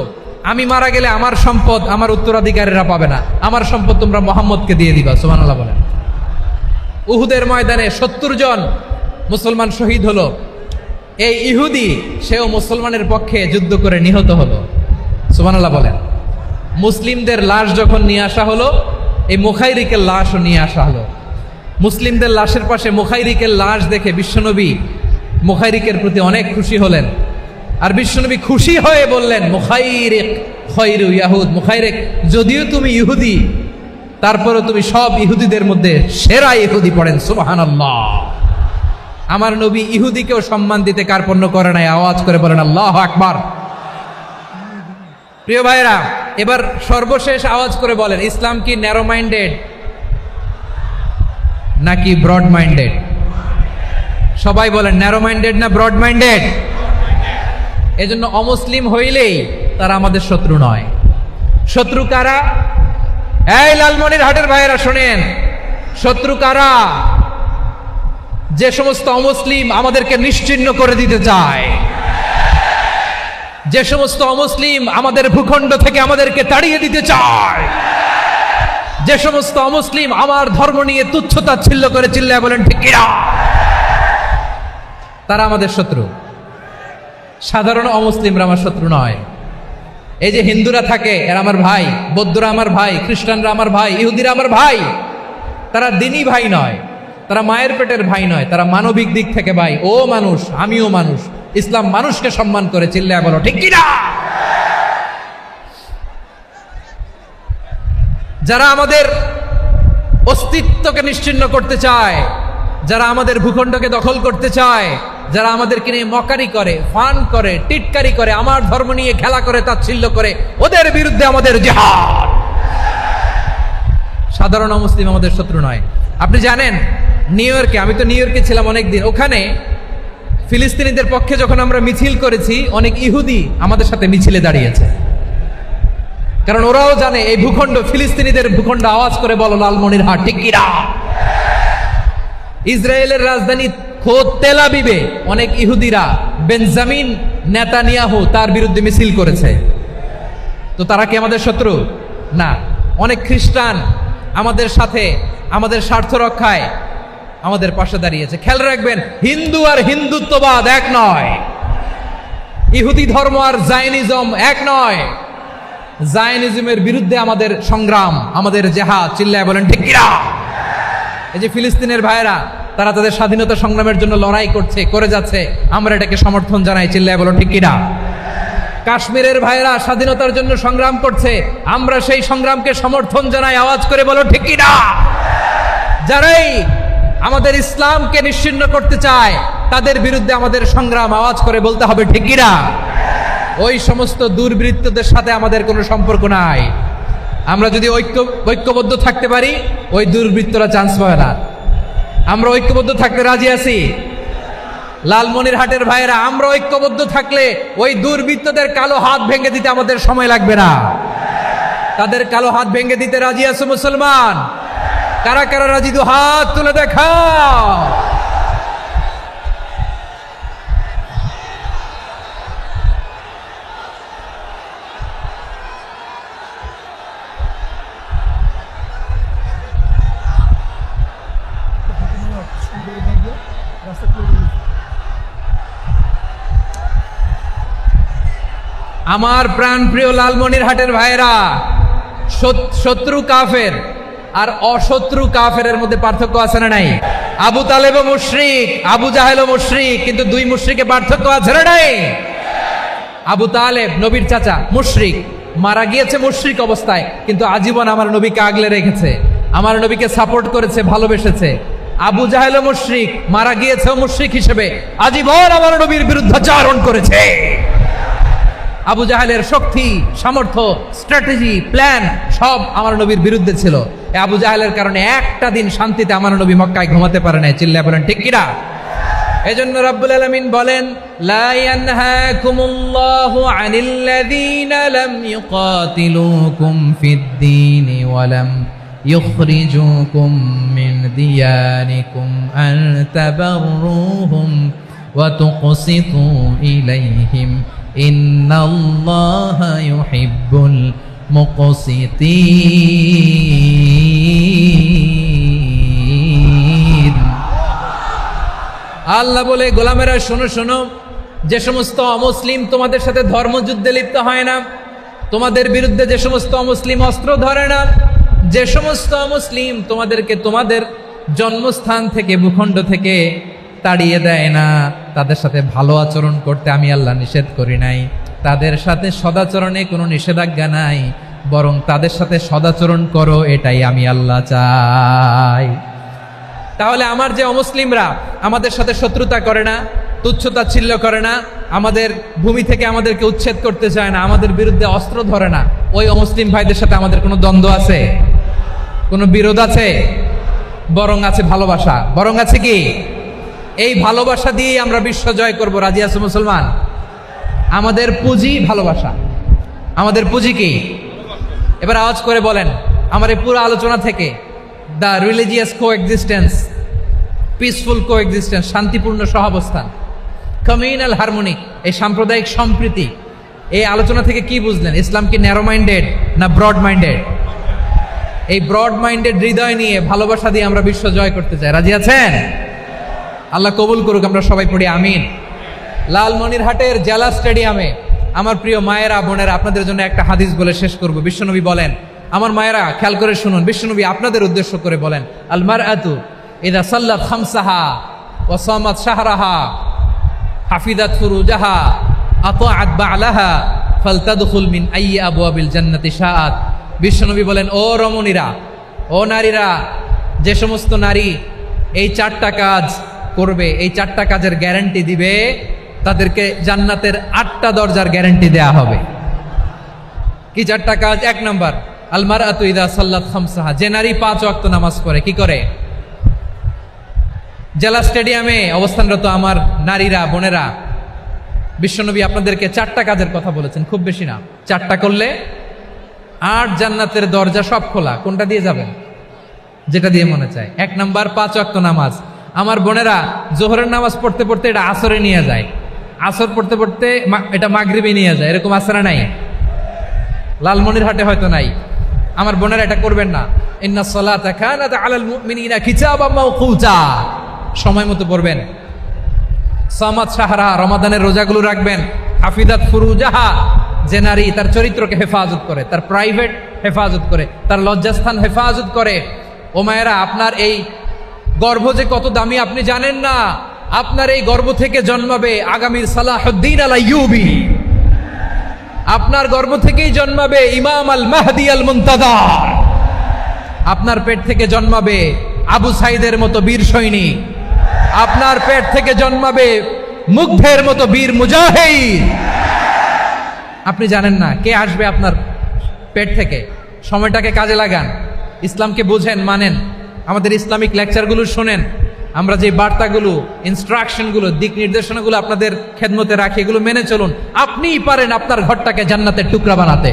আমি মারা গেলে আমার সম্পদ আমার উত্তরাধিকারীরা পাবে না, আমার সম্পদ তোমরা মুহাম্মদকে দিয়ে দিবা। সুবহানাল্লাহ বলেন। উহুদের ময়দানে 70 জন মুসলমান শহীদ হলো। এই ইহুদি সেও মুসলমানের পক্ষে যুদ্ধ করে নিহত হলো। সুবহানাল্লাহ বলেন। মুসলিমদের লাশ যখন নিয়ে আসা হলো, এই মুখাইরিকের লাশও নিয়ে আসা হলো। মুসলিমদের লাশের পাশে মুখাইরিকের লাশ দেখে বিশ্বনবী মুখাইরিকের প্রতি অনেক খুশি হলেন। আর বিশ্বনবী খুশি হয়ে বললেন, মুখাইরিক খৈরু ইয়াহুদ, মুখাইরিক যদিও তুমি ইহুদি, তারপরও তুমি সব ইহুদিদের মধ্যে সেরা ইহুদি। পড়েন সুবহানাল্লাহ। আমার নবী ইহুদিকেও সম্মান দিতে কার্পণ্য করে নাই। আওয়াজ করে বলেন আল্লাহু আকবার। প্রিয় ভাইরা, এবার সর্বশেষ আওয়াজ করে বলেন, ইসলাম কি ন্যারো মাইন্ডেড নাকি ব্রড মাইন্ডেড? সবাই বলেন ন্যারো মাইন্ডেড না ব্রড মাইন্ডেড? এজন্য অমুসলিম হইলেই তারা আমাদের শত্রু নয়। শত্রু কারা? এই লালমনিরহাটের ভাইয়েরা শোনেন, শত্রু কারা? যে সমস্ত অমুসলিম আমাদেরকে নিশ্চিহ্ন করে দিতে চায়, যে সমস্ত অমুসলিম আমাদের ভূখণ্ড থেকে আমাদেরকে তাড়িয়ে দিতে চায়, যে সমস্ত অমুসলিম আমার ধর্ম নিয়ে তুচ্ছতাচ্ছিল্য করে চিল্লায় বলেন ঠিক কিনা, তারা আমাদের শত্রু। সাধারণ অমুসলিমরা আমার শত্রু নয়। এই যে হিন্দুরা থাকে এরা আমার ভাই, বৌদ্ধরা আমার ভাই, খ্রিস্টানরা আমার ভাই, ইহুদিরা আমার ভাই। তারা দিনই ভাই নয়, তারা মায়ের পেটের ভাই নয়, তারা মানবিক দিক থেকে ভাই। ও মানুষ, আমিও মানুষ। ইসলাম মানুষকে সম্মান করে, চিল্লায় বলো ঠিক কিনা। যারা আমাদের অস্তিত্বকে নিশ্চিহ্ন করতে চায়, যারা আমাদের ভূখণ্ডকে দখল করতে চায়, যারা আমাদেরকে নিয়ে মকারি করে, ফান করে, টিটকারি করে, আমার ধর্ম নিয়ে খেলা করে, তাচ্ছিল্য করে, ওদের বিরুদ্ধে আমাদের জিহাদ। সাধারণ মুসলিম আমাদের শত্রু নয়। আপনি জানেন নিউ ইয়র্কে, আমি তো নিউ ইয়র্কে ছিলাম অনেকদিন, ওখানে ফিলিস্তিনিদের পক্ষে যখন আমরা মিছিল করেছি, অনেক ইহুদি আমাদের সাথে মিছিলে দাঁড়িয়েছে। কারণ ওরাও জানে এই ভূখণ্ড ফিলিস্তিনিদের ভূখণ্ড। আওয়াজ করে বলো লালমনিরহাট ঠিক কিনা। ইসরায়েলের রাজধানী খোদ তেল আবিবে অনেক ইহুদিরা বেঞ্জামিন নেতানিয়াহু তার বিরুদ্ধে মিছিল করেছে। তো তারা কি আমাদের শত্রু? না। অনেক খ্রিস্টান আমাদের সাথে আমাদের স্বার্থ রক্ষায় আমাদের পাশে দাঁড়িয়েছে। খেয়াল রাখবেন, হিন্দু আর হিন্দুত্ববাদ এক নয়, ইহুদি ধর্ম আর জায়নিজম এক নয়। জায়নিজমের বিরুদ্ধে আমাদের সংগ্রাম, আমাদের জেহাদ, চিল্লায় বলেন ঠিক কিনা। এই যে ফিলিস্তিনের ভাইয়েরা, তারা তাদের স্বাধীনতা সংগ্রামের জন্য লড়াই করছে, করে যাচ্ছে, আমরা এটাকে সমর্থন জানাই, চিল্লায় বলো ঠিক কিনা। কাশ্মীরের ভাইয়েরা স্বাধীনতার জন্য সংগ্রাম করছে, আমরা সেই সংগ্রামকে সমর্থন জানাই, আওয়াজ করে বলো ঠিক কিনা। যারাই আমাদের ইসলামকে নিশ্চিহ্ন করতে চায় তাদের বিরুদ্ধে আমাদের সংগ্রাম, আওয়াজ করে বলতে হবে ঠিক কিনা। ওই সমস্ত দুর্বৃত্তদের সাথে আমাদের কোনো সম্পর্ক নাই। আমরা যদি ঐক্যবদ্ধ থাকতে পারি, ওই দুর্বৃত্তরা চান্স পাবে না। আমরা ঐক্যবদ্ধ থাকতে রাজি আছি। লালমনিরহাটের ভাইয়েরা, আমরা ঐক্যবদ্ধ থাকলে ওই দুর্বৃত্তদের কালো হাত ভেঙে দিতে আমাদের সময় লাগবে না। তাদের কালো হাত ভেঙে দিতে রাজি আছো মুসলমান? কারা কারা রাজি? দু হাত তুলে দেখাও। আমার প্রাণ প্রিয় লালমনিরহাটের ভাইয়েরা, শত্রু কাফের আর অশত্রু কাফেরের মধ্যে পার্থক্য আছে না নাই? আবু তালেবও মুশরিক, আবু জাহেলও মুশরিক, কিন্তু দুই মুশরিকে পার্থক্য আছে না নাই? আবু তালেব নবীর চাচা, মুশরিক, মারা গিয়েছে মুশরিক অবস্থায়, কিন্তু আজীবন আমার নবীকে আগলে রেখেছে, আমার নবীকে সাপোর্ট করেছে, ভালোবেসেছে। আবু জাহেলও মুশরিক, মারা গিয়েছেও মুশরিক হিসেবে, আজীবন আমার নবীর বিরুদ্ধাচারণ করেছে। আবু জাহেলের শক্তি, সামর্থ্য, স্ট্র্যাটেজি, প্ল্যান সব আমার নবীর বিরুদ্ধে ছিল। আবু জাহেলের কারণে একটা দিন শান্তিতে আমার নবী মক্কায় ঘুমাতে পারে নাই, চিল্লায় বলেন ঠিক কিনা। এজন্য রব্বুল আলামিন বলেন, লা ইয়ানহাকুমুল্লাহু আনিল্লাযীনা লাম ইউকাতিলুকুম ফিদ-দীনি ওয়া লাম ইখরিজুকুম মিন দিয়ারিকুম আন তাবাররুহুম ওয়া তুকসিতু ইলাইহিম ইন্নাল্লাহা ইউহিব্বুল মুকসিতিন। আল্লাহ বলে, গোলামেরা শোনো শোনো, যে সমস্ত অমুসলিম তোমাদের সাথে ধর্মযুদ্ধে লিপ্ত হয় না, তোমাদের বিরুদ্ধে যে সমস্ত অমুসলিম অস্ত্র ধরে না, যে সমস্ত অমুসলিম তোমাদেরকে তোমাদের জন্মস্থান থেকে, ভূখণ্ড থেকে তাড়িয়ে দেয় না, তাদের সাথে ভালো আচরণ করতে আমি আল্লাহ নিষেধ করি নাই। তাদের সাথে সদাচরণে কোনো নিষেধাজ্ঞা নাই, বরং তাদের সাথে সদাচরণ করো, এটাই আমি আল্লাহ চাই। তাহলে আমার যে অমুসলিমরা আমাদের সাথে শত্রুতা করে না, তুচ্ছতাচ্ছিল্য করে না, আমাদের ভূমি থেকে আমাদেরকে উচ্ছেদ করতে চায় না, আমাদের বিরুদ্ধে অস্ত্র ধরে না, ওই অমুসলিম ভাইদের সাথে আমাদের কোনো দ্বন্দ্ব আছে? কোনো বিরোধ আছে? বরং আছে ভালোবাসা। বরং আছে কি? এই ভালোবাসা দিয়েই আমরা বিশ্ব জয় করব। রাজি আছো মুসলমান? আমাদের পুঁজি ভালোবাসা। আমাদের পুঁজি কি? এবার আওয়াজ করে বলেন আমার এই পুরো আলোচনা থেকে, the religious coexistence, peaceful coexistence, শান্তিপূর্ণ সহাবস্থান, কমিউনাল হারমোনি, এই সাম্প্রদায়িক সম্প্রীতি, এই আলোচনা থেকে কি বুঝলেন? ইসলাম কি ন্যারো মাইন্ডেড না ব্রড মাইন্ডেড? এই ব্রড মাইন্ডেড হৃদয় নিয়ে, ভালোবাসা দিয়ে আমরা বিশ্ব জয় করতে চাই। রাজি আছেন? আল্লাহ কবুল করুক। আমরা সবাই পড়ি আমিন। লালমনিরহাটের জেলা স্টেডিয়ামে আমার প্রিয় মায়েরা, বোনেরা, আপনাদের জন্য একটা হাদিস বলে শেষ করব। বিশ্বনবী বলেন, আমার মায়েরা খেয়াল করে শুনুন, বিশ্বনবী আপনাদের উদ্দেশ্য করে বলেন, আল মারআতু ইযা সাল্লাত খামসাহা ওয়া সামাত শাহরাহা হাফিজাত ফুরুজাহা আতাআত বা'লাহা ফালতাদখুল মিন আইয়ি আবওয়াবিল জান্নাতি শাআত। বিশ্বনবী বলেন, ও রমণীরা, ও নারীরা, যে সমস্ত নারী এই 4টা কাজ করবে, এই 4টা কাজের গ্যারান্টি দিবে, তাদেরকে জান্নাতের 8টা দরজার গ্যারান্টি দেয়া হবে। কি 4টা কাজ? 1 নাম্বার, আল মারআতু ইযা সাল্লাত খামসাহা, যে নারী 5 ওয়াক্ত নামাজ পড়ে। কি করে? জেলা স্টেডিয়ামে অবস্থানরত আমার নারীরা, বোনেরা, বিশ্বনবী আপনাদেরকে 4টা কাজের কথা বলেছেন, খুব বেশি না। 4টা করলে 8 জান্নাতের দরজা সব খোলা। কোনটা দিয়ে যাবেন? যেটা দিয়ে মনে চায়। 1 নাম্বার 5 ওয়াক্ত নামাজ। আমার বোনেরা জোহরের নামাজ পড়তে পড়তে এটা আসরে নিয়ে যায়, আসর পড়তে পড়তে এটা মাগরিবে নিয়ে যায়। এরকম আসরা নাই? লালমনিরহাটে হয়তো নাই। আমার বোনেরা এটা করবেন না। ইন্নাস সালাতা কানাত আলাল মুমিনিনা কিতাবাম মাওকুতা, সময় মতো পড়বেন। সামাত শাহরা, রমাদানের রোজাগুলো রাখবেন। হাফিজাত ফুরুজাহা, যে নারী তার চরিত্রকে হেফাজত করে, তার প্রাইভেট হেফাজত করে, তার লজ্জাস্থান হেফাজত করে। ও মায়েরা, আপনার এই গর্ভ যে কত দামি আপনি জানেন না। আপনার এই গর্ভ থেকে জন্মাবে আগামীর সালাহুদ্দিন আল আইয়ুবী। আপনার গর্ভ থেকেই জন্মাবে ইমাম আল মাহদি আল মুনতাজার। আপনার পেট থেকে জন্মাবে আবু সাইদের মতো বীর সৈনিক। আপনার পেট থেকে জন্মাবে মুগ্ধের মতো বীর মুজাহিদ। আপনি জানেন না কে আসবে আপনার পেট থেকে। সময়টাকে কাজে লাগান, ইসলামকে বুঝেন, মানেন, আমাদের ইসলামিক লেকচারগুলো শোনেন। আমরা যে বার্তাগুলো, ইনস্ট্রাকশনগুলো, দিক নির্দেশনাগুলো আপনাদের খেদমতে রাখি, এগুলো মেনে চলুন। আপনিই পারেন আপনার ঘরটাকে জান্নাতের টুকরা বানাতে।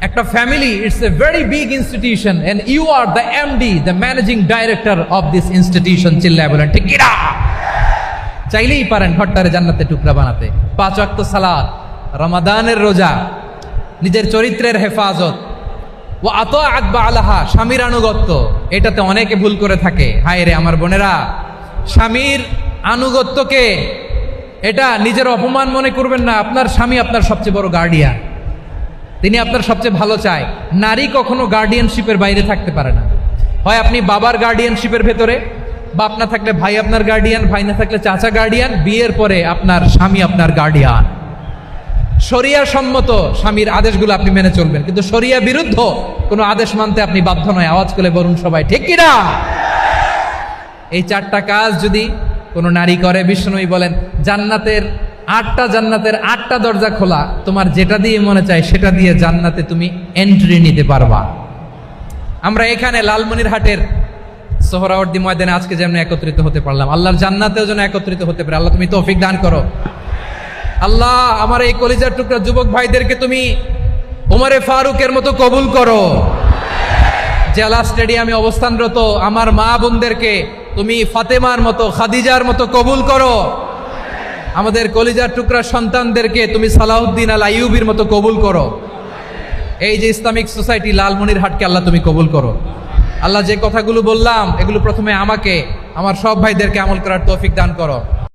একটা family, it's a very big institution and you are the MD, the managing director of this institution. চিল্লায় বলেন ঠিক কিনা? চাইলেই পারেন ঘরটারে জান্নাতের টুকরা বানাতে। 5 ওয়াক্ত সালাত, রমাদানের রোজা, নিজের চরিত্রের হেফাজত, ও আতাআত বা'লাহা, স্বামীর আনুগত্য। এটাতে অনেকে ভুল করে থাকে। হায় রে আমার বোনেরা, স্বামীর আনুগত্যকে এটা নিজের অপমান মনে করবেন না। আপনার স্বামী আপনার সবচেয়ে বড় গার্ডিয়ান, তিনি আপনার সবচেয়ে ভালো চায়। নারী কখনো গার্ডিয়ানশিপের বাইরে থাকতে পারে না। হয় আপনি বাবার গার্ডিয়ানশিপের ভেতরে, বাপ না থাকলে ভাই আপনার গার্ডিয়ান, ভাই না থাকলে চাচা গার্ডিয়ান, বিয়ের পরে আপনার স্বামী আপনার গার্ডিয়ান। শরিয়া সম্মত স্বামীর আদেশগুলো আপনি মেনে চলবেন, কিন্তু শরিয়া বিরুদ্ধ কোনো আদেশ মানতে আপনি বাধ্য নয়। আওয়াজ করে বলুন সবাই ঠিক কিনা? এই 4টা কাজ যদি কোনো নারী করে, বিশ্বনবী বলেন জান্নাতের 8টা দরজা খোলা। তোমার যেটা দিয়ে মনে চায় সেটা দিয়ে জান্নাতে তুমি এন্ট্রি নিতে পারবা। আমরা এখানে লালমনিরহাটের সোহরাওয়ার্দী ময়দানে আজকে যেমন একত্রিত হতে পারলাম, আল্লাহর জান্নাতেও যেন একত্রিত হতে পারে। আল্লাহ তুমি তৌফিক দান করো। আল্লাহ আমার এই কলিজার টুকরা যুবক ভাইদেরকে তুমি ওমরে ফারুকের মতো কবুল করো। জেলা স্টেডিয়ামে অবস্থানরত আমার মা বোনদেরকে তুমি ফাতেমার মতো, খাদিজার মতো কবুল করো। আমাদের কলিজার টুকরা সন্তানদেরকে তুমি সালাউদ্দিন আল আইয়ুবীর মতো কবুল করো। এই যে ইসলামিক সোসাইটি লালমনিরহাটকে আল্লাহ তুমি কবুল করো। আল্লাহ যে কথাগুলো বললাম এগুলো প্রথমে আমাকে আমার সব ভাইদেরকে আমল করার তৌফিক দান করো।